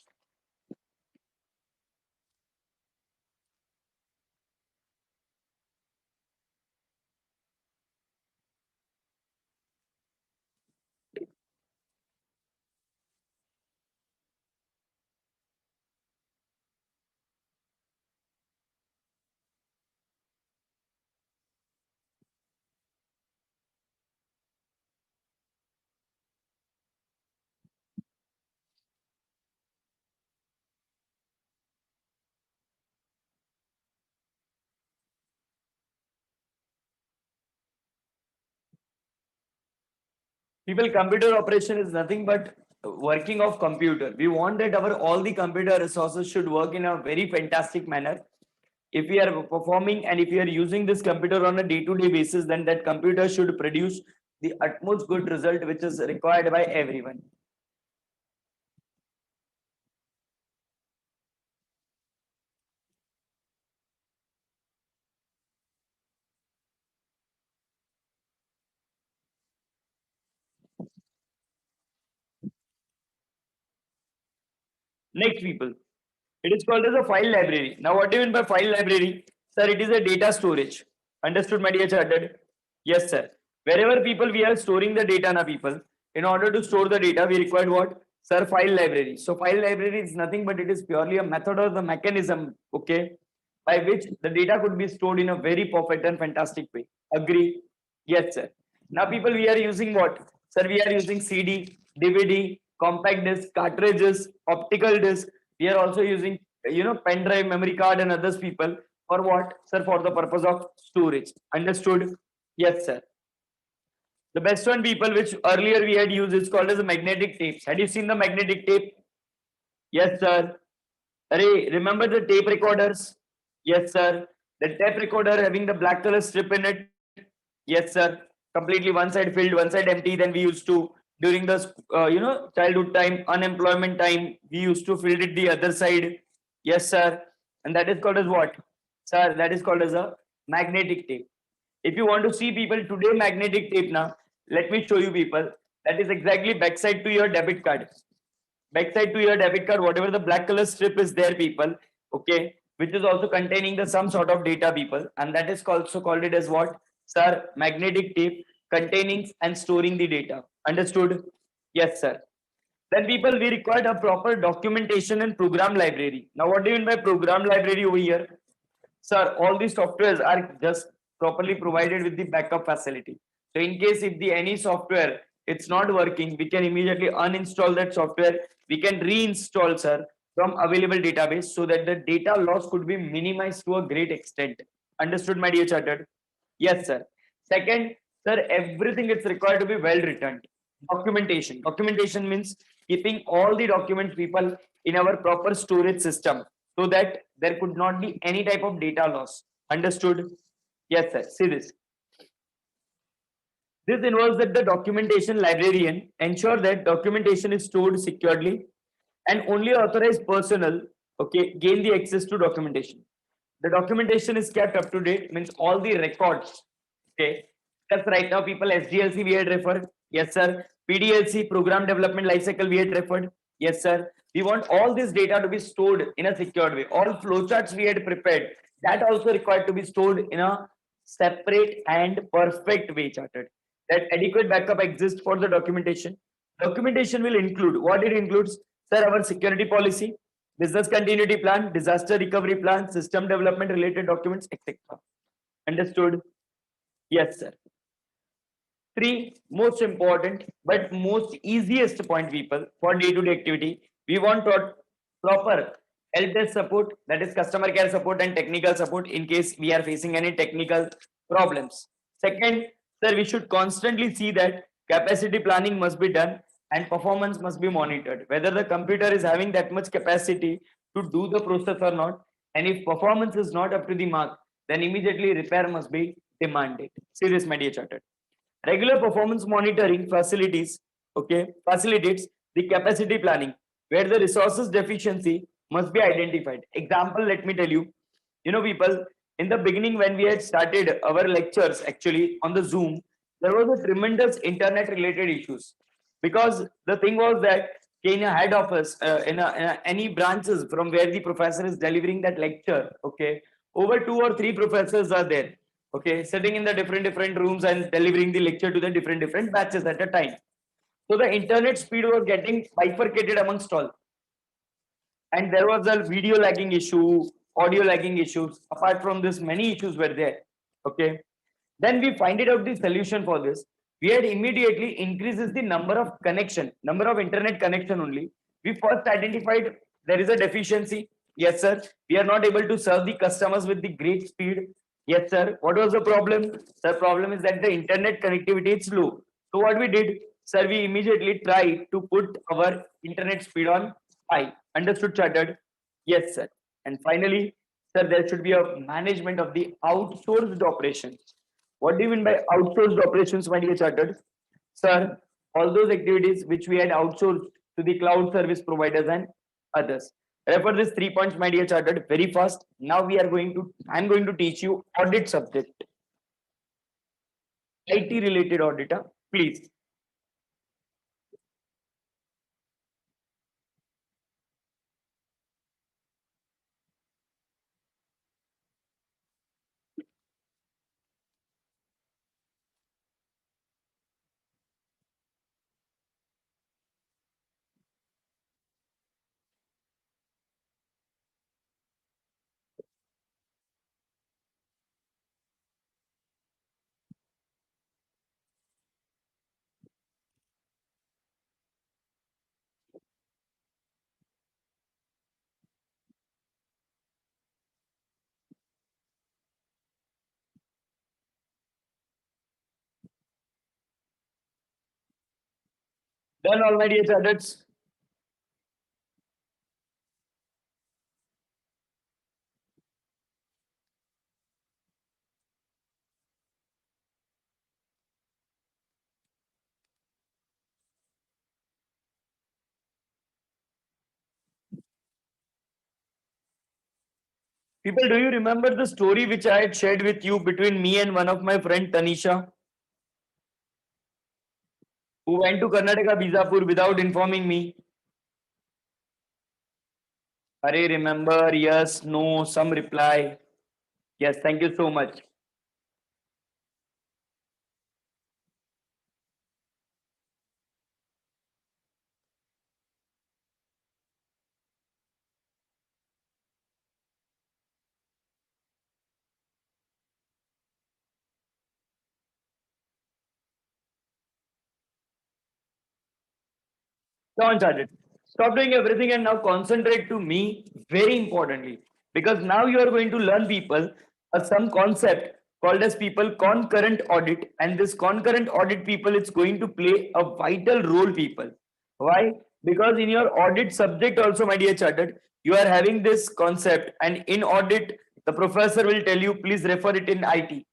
People, computer operation is nothing but working of computer. We want that our all the computer resources should work in a very fantastic manner. If we are performing and if we are using this computer on a day-to-day basis, then that computer should produce the utmost good result which is required by everyone. Next, people, it is called as a file library. Now, what do you mean by file library? Sir, it is a data storage. Understood, my dear chartered? Yes, sir. Wherever people we are storing the data now, people, in order to store the data, we require what? Sir, file library. So file library is nothing but it is purely a method or the mechanism, okay, by which the data could be stored in a very perfect and fantastic way. Agree? Yes, sir. Now, people, we are using what? Sir, we are using CD, DVD, compact disc, cartridges, optical disc. We are also using, pen drive, memory card, and others, people. For what? Sir, for the purpose of storage. Understood? Yes, sir. The best one, people, which earlier we had used, is called as a magnetic tapes. Had you seen the magnetic tape? Yes, sir. Array, remember the tape recorders? Yes, sir. The tape recorder having the black color strip in it? Yes, sir. Completely one side filled, one side empty. Then we used to, during the, childhood time, unemployment time, we used to fill it the other side. Yes, sir. And that is called as what? Sir, that is called as a magnetic tape. If you want to see, people, today magnetic tape now, let me show you, people. That is exactly backside to your debit card. Backside to your debit card, whatever the black color strip is there, people, okay, which is also containing the some sort of data, people, and that is also called it as what? Sir, magnetic tape containing and storing the data. Understood? Yes, sir. Then, people, we required a proper documentation and program library. Now, what do you mean by program library over here? Sir, all these softwares are just properly provided with the backup facility. So in case if the any software it's not working, we can immediately uninstall that software. We can reinstall, sir, from available database so that the data loss could be minimized to a great extent. Understood, my dear chartered? Yes, sir. Second, sir, everything is required to be well written. Documentation. Documentation means keeping all the documents, people, in our proper storage system so that there could not be any type of data loss. Understood? Yes, sir. See this. This involves that the documentation librarian ensure that documentation is stored securely and only authorized personnel, okay, gain the access to documentation. The documentation is kept up to date, means all the records, okay. Because right now, people, SDLC we had referred. Yes, sir. PDLC, program development lifecycle, we had referred. Yes, sir. We want all this data to be stored in a secured way. All flowcharts we had prepared, that also required to be stored in a separate and perfect way, chartered. That adequate backup exists for the documentation. Documentation will include what it includes, sir, our security policy, business continuity plan, disaster recovery plan, system development related documents, etc. Understood? Yes, sir. Three most important but most easiest point, people, for day-to-day activity. We want proper help desk support, that is customer care support and technical support in case we are facing any technical problems. Second, sir, we should constantly see that capacity planning must be done and performance must be monitored. Whether the computer is having that much capacity to do the process or not, and if performance is not up to the mark, then immediately repair must be demanded. Serious, my dear chartered. Regular performance monitoring facilities, okay, facilitates the capacity planning where the resources deficiency must be identified. Example, let me tell you, people, in the beginning when we had started our lectures actually on the Zoom, there was a tremendous internet related issues because the thing was that in a head office, any branches from where the professor is delivering that lecture, okay, over 2 or 3 professors are there, okay, sitting in the different rooms and delivering the lecture to the different batches at a time. So the internet speed was getting bifurcated amongst all, and there was a video lagging issue, audio lagging issues. Apart from this, many issues were there, okay. Then we find it out the solution for this. We had immediately increases the number of internet connection only. We first identified there is a deficiency. Yes, sir. We are not able to serve the customers with the great speed. Yes, sir. What was the problem? The problem is that the internet connectivity is slow. So what we did, Sir, we immediately try to put our internet speed on high. Understood, Chartered? Yes, sir. And finally, sir, there should be a management of the outsourced operations. What do you mean by outsourced operations, my dear Chartered? Sir, all those activities which we had outsourced to the cloud service providers and others. Refer this 3 points, my dear Chartered, very fast. Now I'm going to teach you audit subject. IT related auditor, please. Done all, my dear Chartered. People, do you remember the story which I had shared with you between me and one of my friend Tanisha, who went to Karnataka Bizapur without informing me? Arey, remember? Yes, no, some reply. Yes, thank you so much. Come on, Chartered. Stop doing everything and now concentrate to me very importantly. Because now you are going to learn people some concept called as people concurrent audit. And this concurrent audit people, it's going to play a vital role, people. Why? Because in your audit subject also, my dear Chartered, you are having this concept, and in audit, the professor will tell you, please refer it in IT.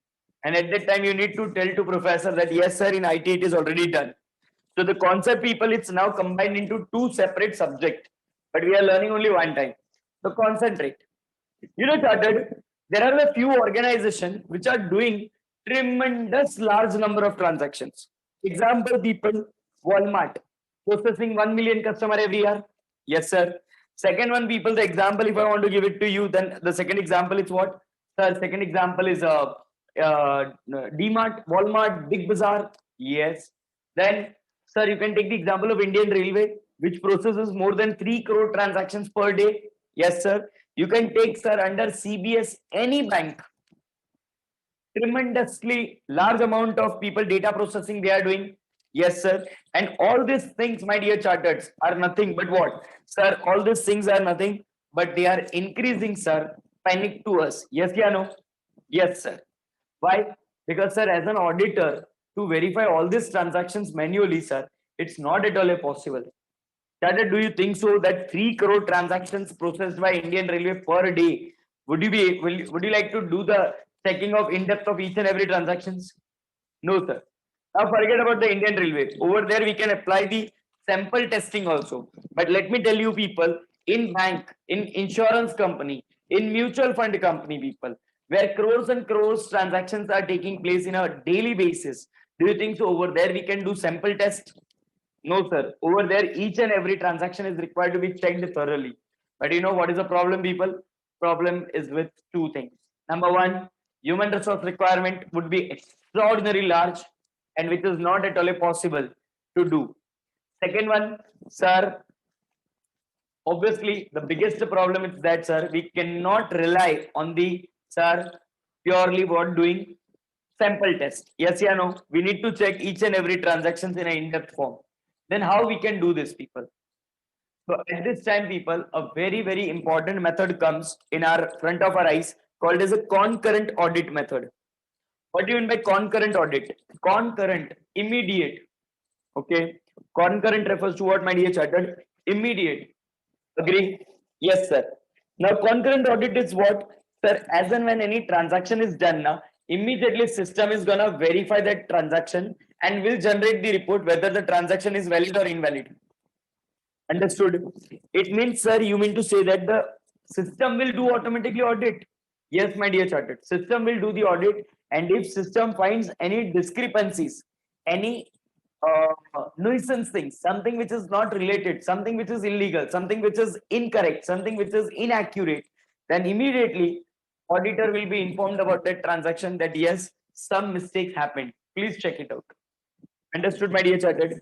And at that time, you need to tell to professor that yes, sir, in IT it is already done. So the concept people, it's now combined into two separate subjects, but we are learning only one time. So concentrate. You know, Chartered, there are a few organizations which are doing tremendous large number of transactions. Example, people, Walmart, processing 1 million customer every year. Yes, sir. Second one, people, the example, if I want to give it to you, then the second example is what? Sir, second example is DMart, Walmart, Big Bazaar. Yes. Then, sir, you can take the example of Indian Railway, which processes more than 3 crore transactions per day. Yes, sir. You can take, sir, under CBS, any bank, tremendously large amount of people data processing they are doing. Yes, sir. And all these things, my dear charters, are nothing but what? Sir, all these things are nothing, but they are increasing, sir, panic to us. Yes, yeah, no? Yes, sir. Why? Because, sir, as an auditor, to verify all these transactions manually, sir, it's not at all possible. Chartered, do you think so that 3 crore transactions processed by Indian Railway per day, would you like to do the checking of in-depth of each and every transactions? No, sir. Now forget about the Indian Railway. Over there, we can apply the sample testing also. But let me tell you, people, in bank, in insurance company, in mutual fund company, people, where crores and crores transactions are taking place in a daily basis, do you think so over there we can do sample test? No, sir. Over there, each and every transaction is required to be checked thoroughly. But you know what is the problem, people? Problem is with two things. Number one, human resource requirement would be extraordinarily large, and which is not at all possible to do. Second one, sir, obviously the biggest problem is that, sir, we cannot rely on the, sir, purely what doing sample test. Yes, yeah, no. We need to check each and every transactions in an in-depth form. Then how we can do this, people? So at this time, people, a very, very important method comes in our front of our eyes called as a concurrent audit method. What do you mean by concurrent audit? Concurrent, immediate. Okay. Concurrent refers to what, my dear chartered? Immediate. Agree? Yes, sir. Now, concurrent audit is what? Sir, as and when any transaction is done now, immediately system is gonna verify that transaction and will generate the report whether the transaction is valid or invalid. Understood? It means, sir, you mean to say that the system will do automatically audit? Yes, my dear chartered. System will do the audit, and if system finds any discrepancies, any nuisance things, something which is not related, something which is illegal, something which is incorrect, something which is inaccurate, then immediately auditor will be informed about that transaction that yes, some mistake happened. Please check it out. Understood, my dear chartered?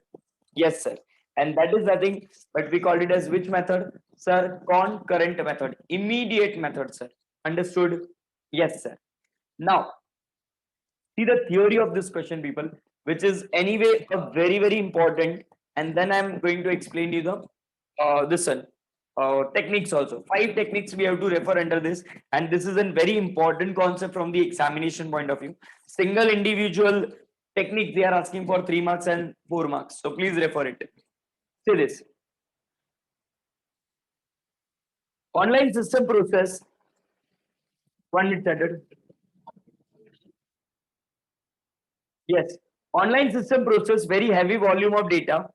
Yes, sir. And that is nothing, but we called it as which method? Sir, concurrent method, immediate method, sir. Understood? Yes, sir. Now, see the theory of this question, people, which is anyway a very, very important. And then I'm going to explain you the this one. Techniques also. 5 techniques we have to refer under this, and this is a very important concept from the examination point of view. Single individual technique they are asking for 3 marks and 4 marks. So please refer it. Say this. Online system process. 1 minute started. Yes. Online system process very heavy volume of data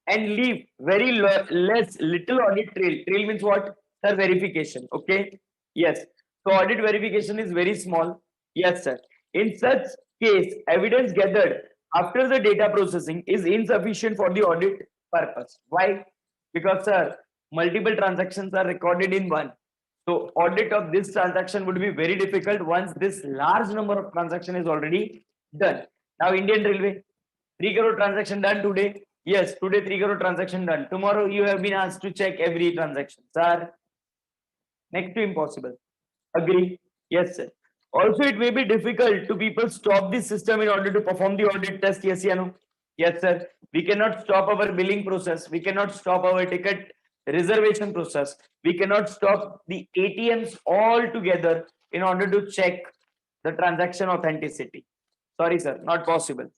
and leave very less little audit trail. Trail means what? Sir, verification. Okay. Yes. So audit verification is very small. Yes, sir. In such case, evidence gathered after the data processing is insufficient for the audit purpose. Why? Because, sir, multiple transactions are recorded in one. So audit of this transaction would be very difficult once this large number of transaction is already done. Now Indian Railway, 3 crore transaction done today. Yes, today 3 crore transaction done. Tomorrow you have been asked to check every transaction. Sir, next to impossible. Agree? Yes, sir. Also, it may be difficult to people stop the system in order to perform the audit test. Yes, yeah, no. Yes, sir. We cannot stop our billing process. We cannot stop our ticket reservation process. We cannot stop the ATMs altogether in order to check the transaction authenticity. Sorry, sir, not possible.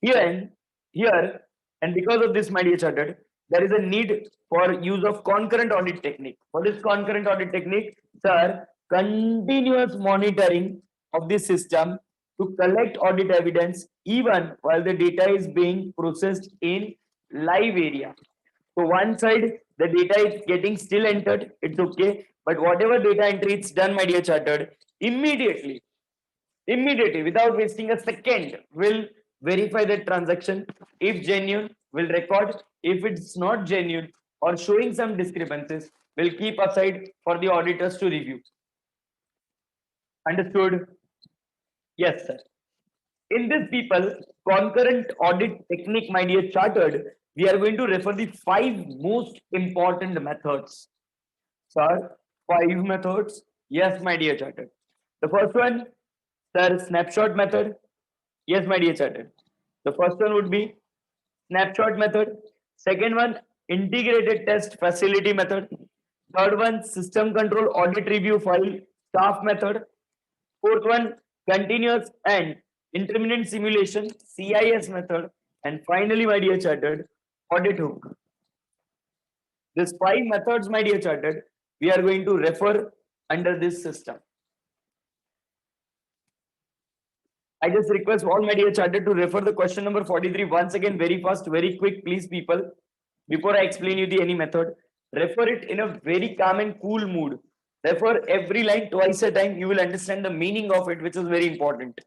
Here and here, and because of this, my dear chartered, there is a need for use of concurrent audit technique. What is concurrent audit technique? Sir, continuous monitoring of the system to collect audit evidence even while the data is being processed in live area. So one side, the data is getting still entered, it's okay. But whatever data entry it's done, my dear chartered, immediately without wasting a second will verify that transaction. If genuine, will record. If it's not genuine or showing some discrepancies, will keep aside for the auditors to review. Understood? Yes, sir. In this people concurrent audit technique, my dear chartered, we are going to refer the 5 most important methods. Sir, 5 methods. Yes, my dear chartered. The first one, sir, snapshot method. Yes, my dear chartered. The first one would be snapshot method. Second one, integrated test facility method. Third one, system control audit review file staff method. Fourth one, continuous and intermittent simulation CIS method. And finally, my dear chartered, audit hook. These 5 methods, my dear chartered, we are going to refer under this system. I just request all my dear chartered to refer the question number 43 once again, very fast, very quick, please, people. Before I explain you the any method, refer it in a very calm and cool mood. Refer every line twice a time. You will understand the meaning of it, which is very important.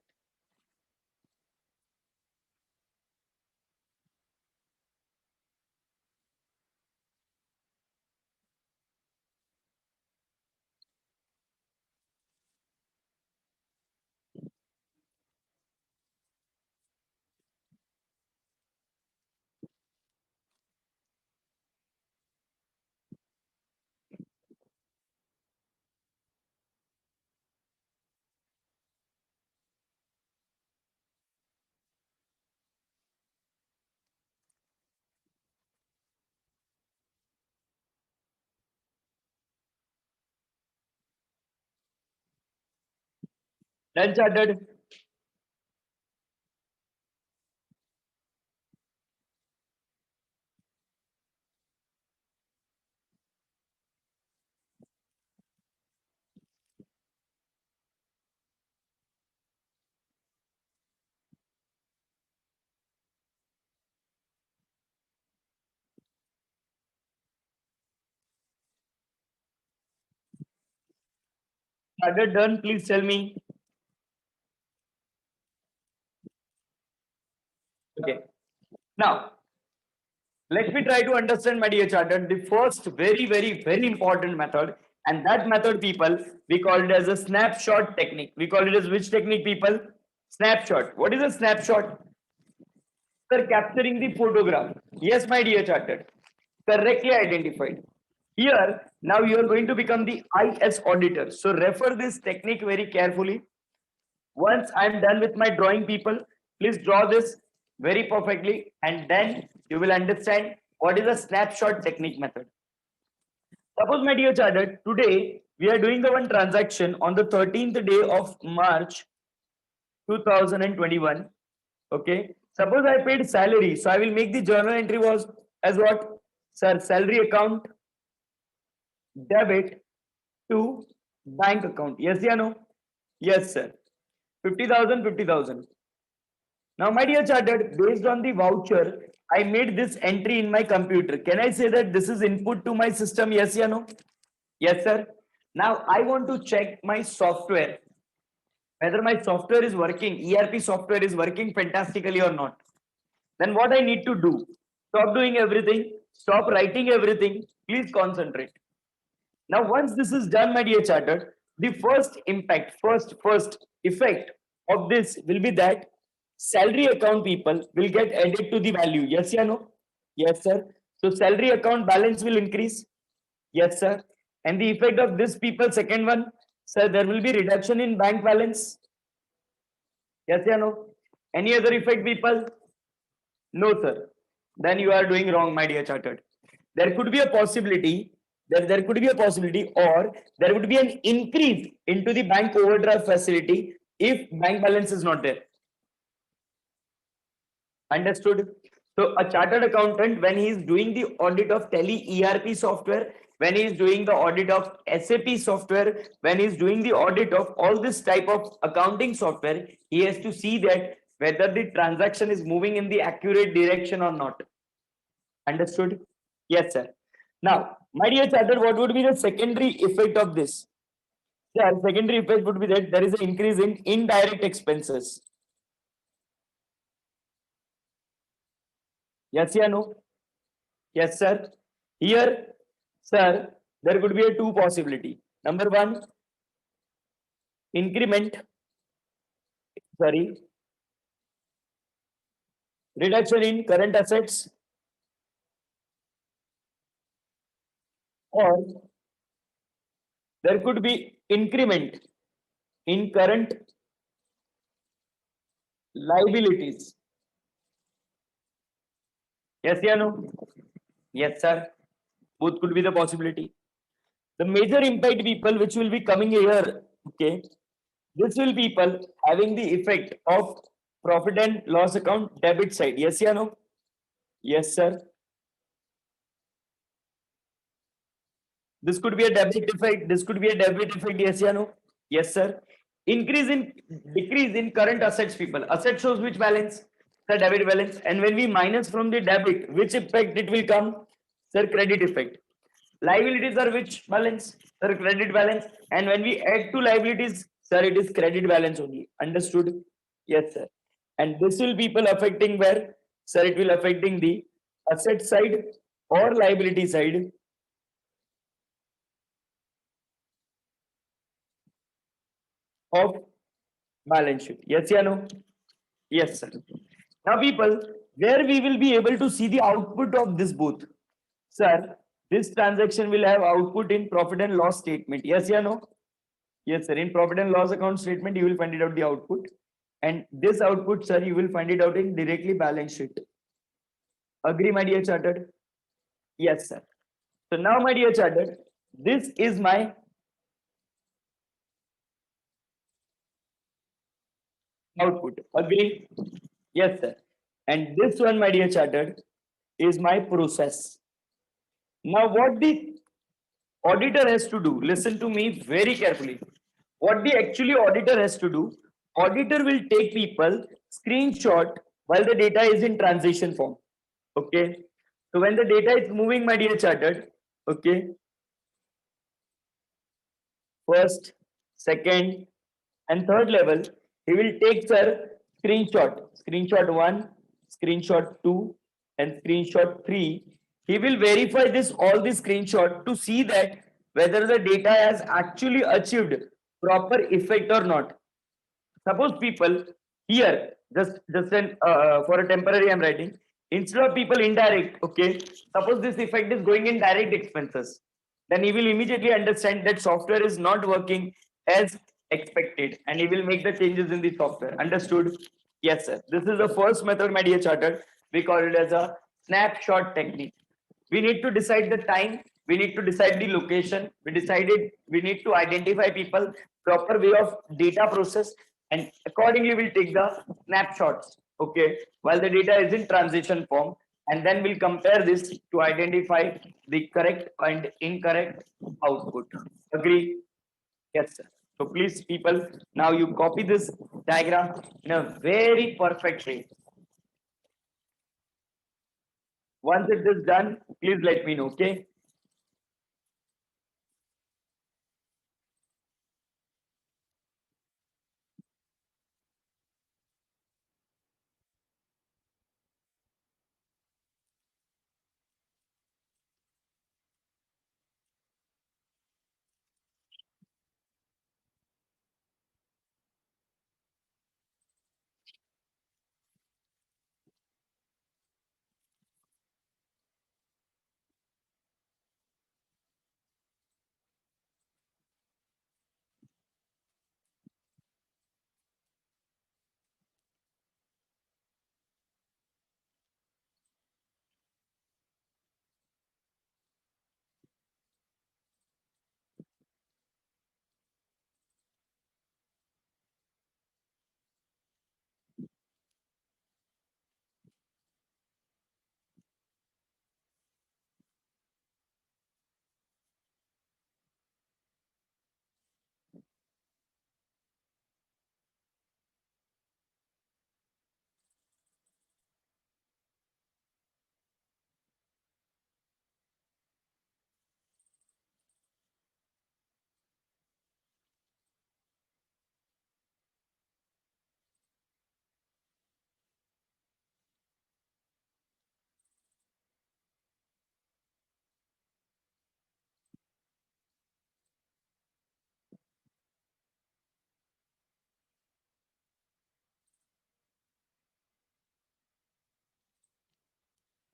Done, chartered. Chartered done? Please tell me. Okay. Now, let me try to understand, my dear Chartered, the first very important method, and that method, people, we call it as a snapshot technique. We call it as which technique, people? Snapshot. What is a snapshot? Sir, capturing the photograph. Yes, my dear Chartered. Correctly identified. Here, now you are going to become the IS auditor. So refer this technique very carefully. Once I'm done with my drawing, people, please draw this very perfectly, and then you will understand what is a snapshot technique method. Suppose, my dear Chartered, today we are doing the one transaction on the 13th day of March 2021. Okay. Suppose I paid salary, so I will make the journal entry was as what? Sir, salary account debit to bank account. Yes, yeah, no? Yes, sir. 50,000, 50,000. Now, my dear Chartered, based on the voucher, I made this entry in my computer. Can I say that this is input to my system? Yes, yeah, no? Yes, sir. Now, I want to check my software, whether my software is working, ERP software is working fantastically or not. Then what I need to do? Stop doing everything, stop writing everything, please concentrate. Now, once this is done, my dear Chartered, the first impact, first effect of this will be that salary account, people, will get added to the value. Yes, yeah, no? Yes, sir. So salary account balance will increase. Yes, sir. And the effect of this, people, second one, sir, there will be reduction in bank balance. Yes, yeah, no? Any other effect, people? No, sir. Then you are doing wrong, my dear Chartered. There could be a possibility that there could be a possibility, or there would be an increase into the bank overdraft facility if bank balance is not there. Understood? So a chartered accountant, when he is doing the audit of Tele ERP software, when he is doing the audit of SAP software, when he is doing the audit of all this type of accounting software, he has to see that whether the transaction is moving in the accurate direction or not. Understood? Yes, sir. Now, my dear chartered, what would be the secondary effect of this? Yeah, secondary effect would be that there is an increase in indirect expenses. Yes, yeah, no? Yes, sir. Here, sir, there could be a two possibility. Number one, increment, sorry, reduction in current assets, or there could be increment in current liabilities. Yes, yeah, no? Yes, sir. Both could be the possibility. The major impact, people, which will be coming here, okay, this will people having the effect of profit and loss account debit side. Yes, yeah, no? Yes, sir. This could be a debit effect. This could be a debit effect. Yes, yeah, no? Yes, sir. Decrease in current assets, people. Asset shows which balance? The debit balance. And when we minus from the debit, which effect it will come? Sir, credit effect. Liabilities are which balance? Sir, credit balance. And when we add to liabilities, sir, it is credit balance only. Understood? Yes, sir. And this will people affecting where? Sir, it will affecting the asset side or liability side of balance sheet. Yes, yeah, no? Yes, sir. Now, people, where we will be able to see the output of this both? Sir, this transaction will have output in profit and loss statement. Yes, yeah, no? Yes, sir. In profit and loss account statement, you will find it out the output. And this output, sir, you will find it out in directly balance sheet. Agree, my dear chartered? Yes, sir. So now, my dear chartered, this is my output. Agree? Yes, sir. And this one, my dear chartered, is my process. Now, what the auditor has to do, listen to me very carefully. What the actually auditor has to do, auditor will take people screenshot while the data is in transition form. Okay. So when the data is moving, my dear chartered, okay. First, second, and third level, he will take, sir, screenshot 1, screenshot 2, and screenshot 3. He will verify this all the screenshot to see that whether the data has actually achieved proper effect or not. Suppose people here, just an for a temporary I'm writing, instead of people indirect, okay, suppose this effect is going in direct expenses, then he will immediately understand that software is not working as expected and he will make the changes in the software. Understood? Yes, sir. This is the first method, my dear chartered. We call it as a snapshot technique. We need to decide the time, we need to decide the location, we need to identify people, proper way of data process, and accordingly we'll take the snapshots, okay, while the data is in transition form, and then we'll compare this to identify the correct and incorrect output. Agree? Yes, sir. So please, people, now you copy this diagram in a very perfect way. Once it is done, please let me know, okay?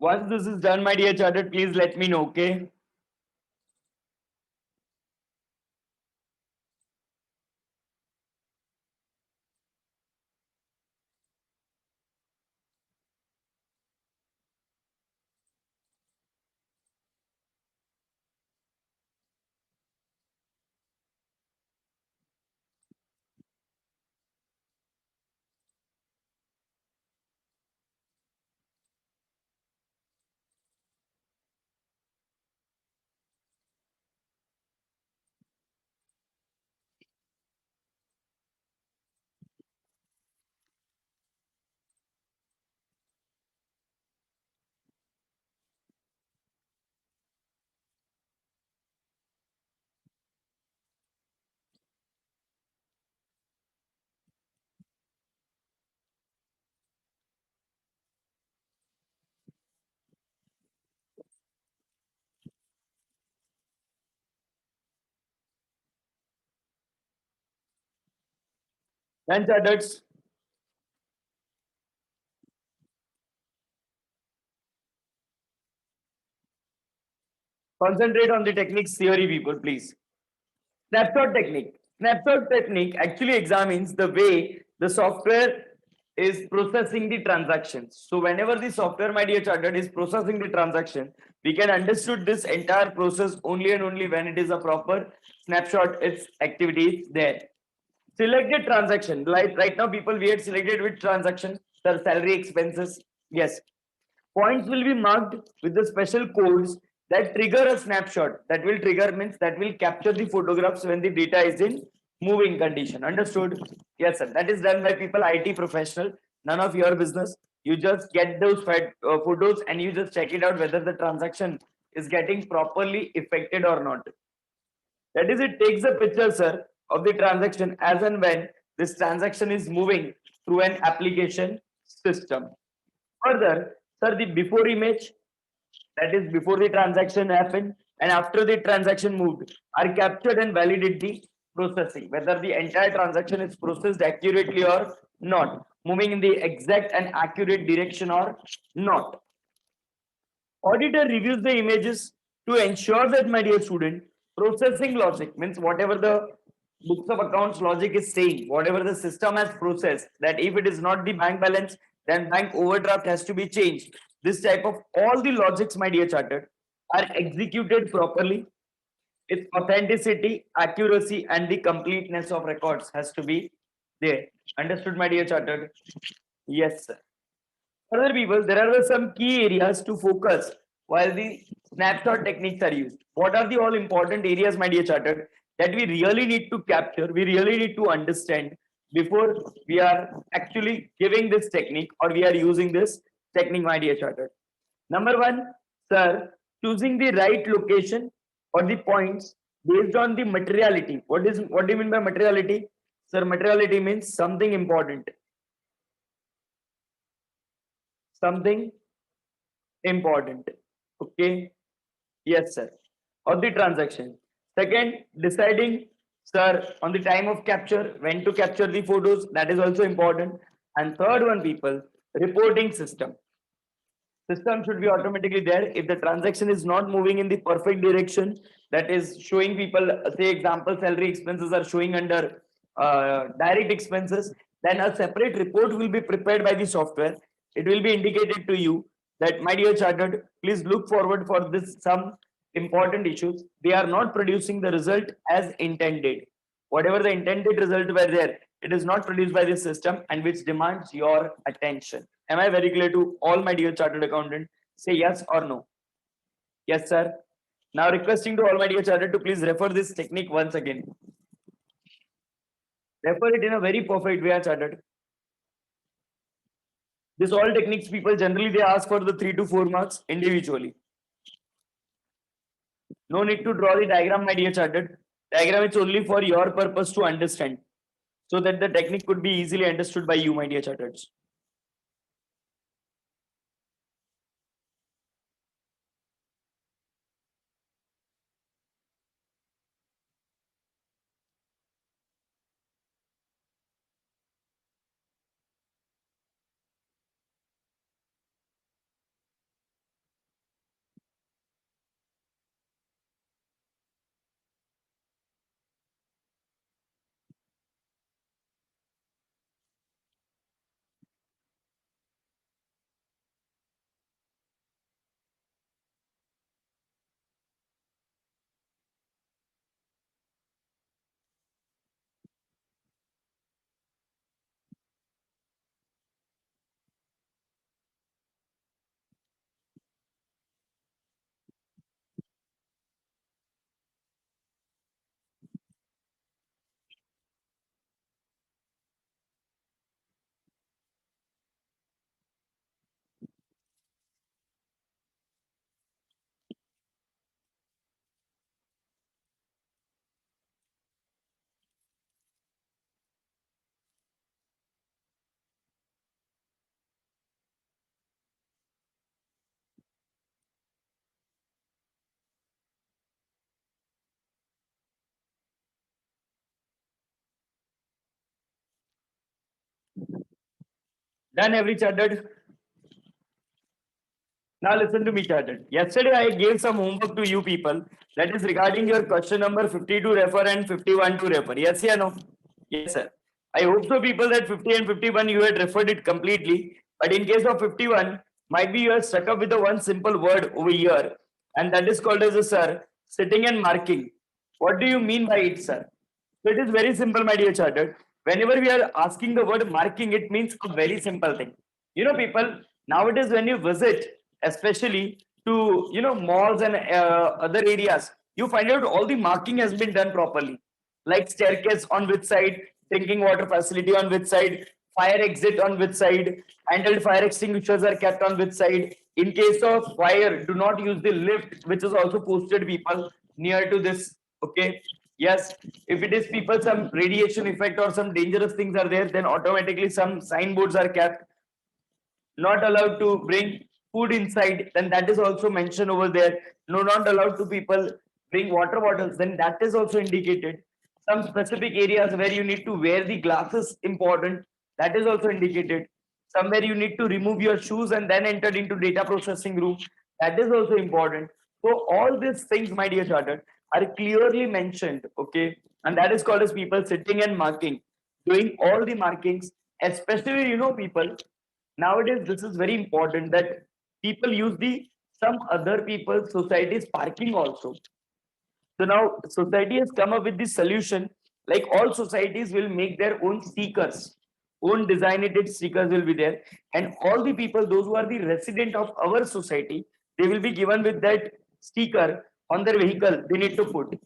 Once this is done, my dear chartered, please let me know, okay? Then chartered, concentrate on the techniques theory, people, please. Snapshot technique. Snapshot technique actually examines the way the software is processing the transactions. So whenever the software, my dear chartered, is processing the transaction, we can understood this entire process only and only when it is a proper snapshot, its activities there. Selected transaction. Like right now, people, we had selected which transaction, the salary expenses. Yes. Points will be marked with the special codes that trigger a snapshot. That will trigger means that will capture the photographs when the data is in moving condition. Understood? Yes, sir. That is done by people, IT professional. None of your business. You just get those photos and you just check it out whether the transaction is getting properly effected or not. That is, it takes a picture, sir, of the transaction as and when this transaction is moving through an application system. Further, sir, the before image, that is before the transaction happened and after the transaction moved, are captured and validate the processing, whether the entire transaction is processed accurately or not, moving in the exact and accurate direction or not. Auditor reviews the images to ensure that, my dear student, processing logic means whatever the books of accounts logic is saying, whatever the system has processed, that if it is not the bank balance, then bank overdraft has to be changed. This type of all the logics, my dear chartered, are executed properly. Its authenticity, accuracy, and the completeness of records has to be there. Understood, my dear chartered? Yes, sir. Other people, there are some key areas to focus while the snapshot techniques are used. What are the all important areas, my dear chartered, that we really need to capture, we really need to understand before we are actually giving this technique or we are using this technique, my dear chartered? Number one, sir, choosing the right location or the points based on the materiality. What do you mean by materiality? Sir, materiality means something important. Something important. Okay. Yes, sir. Of the transaction. Second, deciding, sir, on the time of capture, when to capture the photos, that is also important. And third one, people, reporting system. System should be automatically there. If the transaction is not moving in the perfect direction, that is showing people, say example, salary expenses are showing under direct expenses, then a separate report will be prepared by the software. It will be indicated to you that, my dear chartered, please look forward for this some important issues. They are not producing the result as intended. Whatever the intended result were there, it is not produced by the system and which demands your attention. Am I very clear to all, my dear chartered accountant? Say yes or no. Yes, sir. Now requesting to all my dear chartered to please refer this technique once again. Refer it in a very perfect way, chartered. This all techniques, people generally they ask for the 3 to 4 marks individually. No need to draw the diagram, my dear chartered. Diagram is only for your purpose to understand, so that the technique could be easily understood by you, my dear chartered. Done, every chartered. Now listen to me, chartered. Yesterday I gave some homework to you people, that is regarding your question number 50 to refer and 51 to refer. Yes or no? Yes, sir. I hope so, people, that 50 and 51 you had referred it completely. But in case of 51, might be you are stuck up with the one simple word over here, and that is called as a, sir, sitting and marking. What do you mean by it, sir? So it is very simple, my dear chartered. Whenever we are asking the word marking, it means a very simple thing. You know, people, nowadays when you visit, especially to, malls and other areas, you find out all the marking has been done properly, like staircase on which side, drinking water facility on which side, fire exit on which side, handled fire extinguishers are kept on which side. In case of fire, do not use the lift, which is also posted, people, near to this. Okay, Yes, if it is people, some radiation effect or some dangerous things are there, then automatically some signboards are kept. Not allowed to bring food inside, then that is also mentioned over there. No, not allowed to people bring water bottles, then that is also indicated. Some specific areas where you need to wear the glasses important, that is also indicated. Somewhere you need to remove your shoes and then enter into data processing room, that is also important. So all these things, my dear chartered, are clearly mentioned, okay? And that is called as people sitting and marking, doing all the markings, especially, people. Nowadays, this is very important that people use the some other people's society's parking also. So now society has come up with this solution, like all societies will make their own stickers, own designated stickers will be there. And all the people, those who are the resident of our society, they will be given with that sticker on their vehicle, they need to put.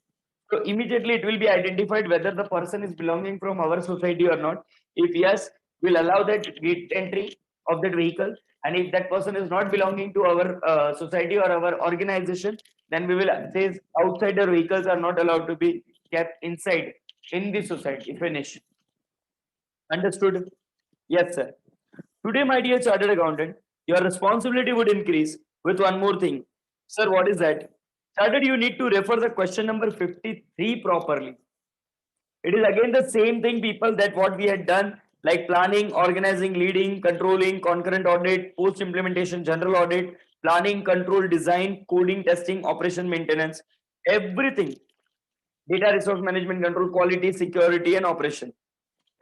So immediately it will be identified whether the person is belonging from our society or not. If yes, we'll allow that gate entry of that vehicle. And if that person is not belonging to our society or our organization, then we will say outsider vehicles are not allowed to be kept inside in the society. Finish. Understood? Yes, sir. Today, my dear chartered accountant, your responsibility would increase with one more thing. Sir, what is that? Chartered, you need to refer the question number 53 properly. It is again the same thing, people, that what we had done, like planning, organizing, leading, controlling, concurrent audit, post implementation, general audit, planning, control, design, coding, testing, operation, maintenance, everything. Data resource management, control, quality, security, and operation.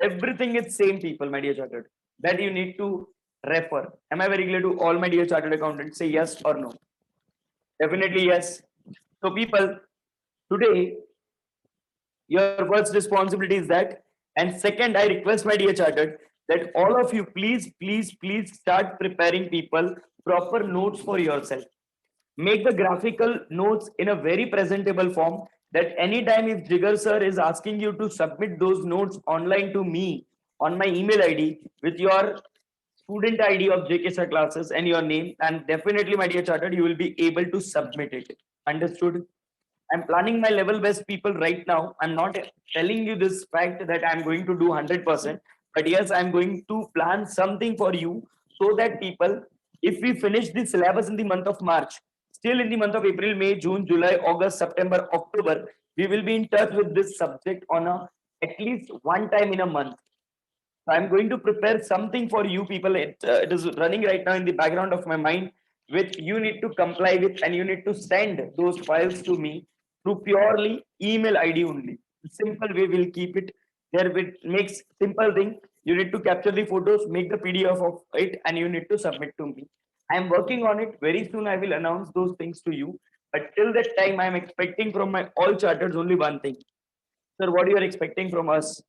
Everything is same, people, my dear chartered. That you need to refer. Am I very clear to all my dear chartered accountants? Say yes or no. Definitely yes. So, people, today your first responsibility is that. And second, I request my dear chartered that all of you please start preparing people proper notes for yourself. Make the graphical notes in a very presentable form, that anytime if Jigar sir is asking you to submit those notes online to me on my email ID with your student ID of JK sir classes and your name, and definitely, my dear chartered, you will be able to submit it. Understood? I'm planning my level best, people, right now. I'm not telling you this fact that I'm going to do 100%, but yes, I'm going to plan something for you, so that people, if we finish the syllabus in the month of March, still in the month of April, May, June, July, August, September, October, we will be in touch with this subject on a at least one time in a month. So I'm going to prepare something for you people. It is running right now in the background of my mind, which you need to comply with, and you need to send those files to me through purely email ID only. Simple way we'll keep it there. It makes simple thing. You need to capture the photos, make the PDF of it, and you need to submit to me. I'm working on it. Very soon I will announce those things to you. But till that time, I'm expecting from my all charters only one thing. Sir, what you are expecting from us?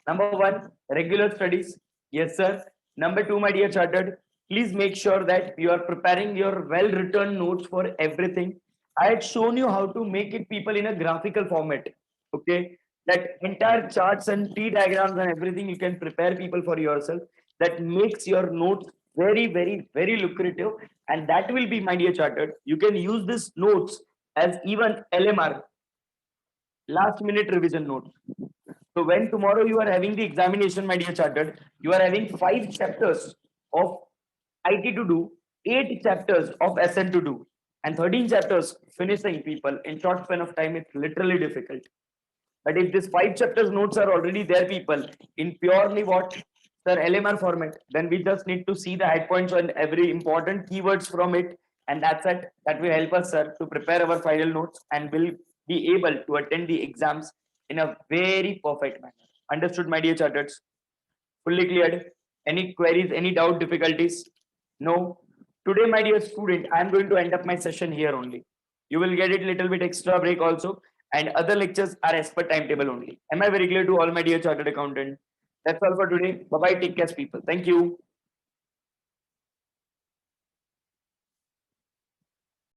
Number one, regular studies. Yes, sir. Number two, my dear chartered, please make sure that you are preparing your well-written notes for everything. I had shown you how to make it, people, in a graphical format. Okay, that entire charts and T diagrams and everything you can prepare, people, for yourself. That makes your notes very lucrative, and that will be, my dear chartered. You can use this notes as even LMR, last minute revision notes. So when tomorrow you are having the examination, my dear chartered, you are having 5 chapters of IT to do, 8 chapters of SN to do, and 13 chapters finishing, people, in short span of time. It's literally difficult. But if these 5 chapters notes are already there, people, in purely what, sir, LMR format, then we just need to see the high points and every important keywords from it, and that's it. That will help us, sir, to prepare our final notes, and will be able to attend the exams in a very perfect manner. Understood, my dear charters? Fully cleared? Any queries, any doubt, difficulties? No. Today, my dear student, I am going to end up my session here only. You will get it little bit extra break also, and other lectures are as per timetable only. Am I very clear to all my dear chartered accountant? That's all for today. Bye bye. Take care, people. Thank you.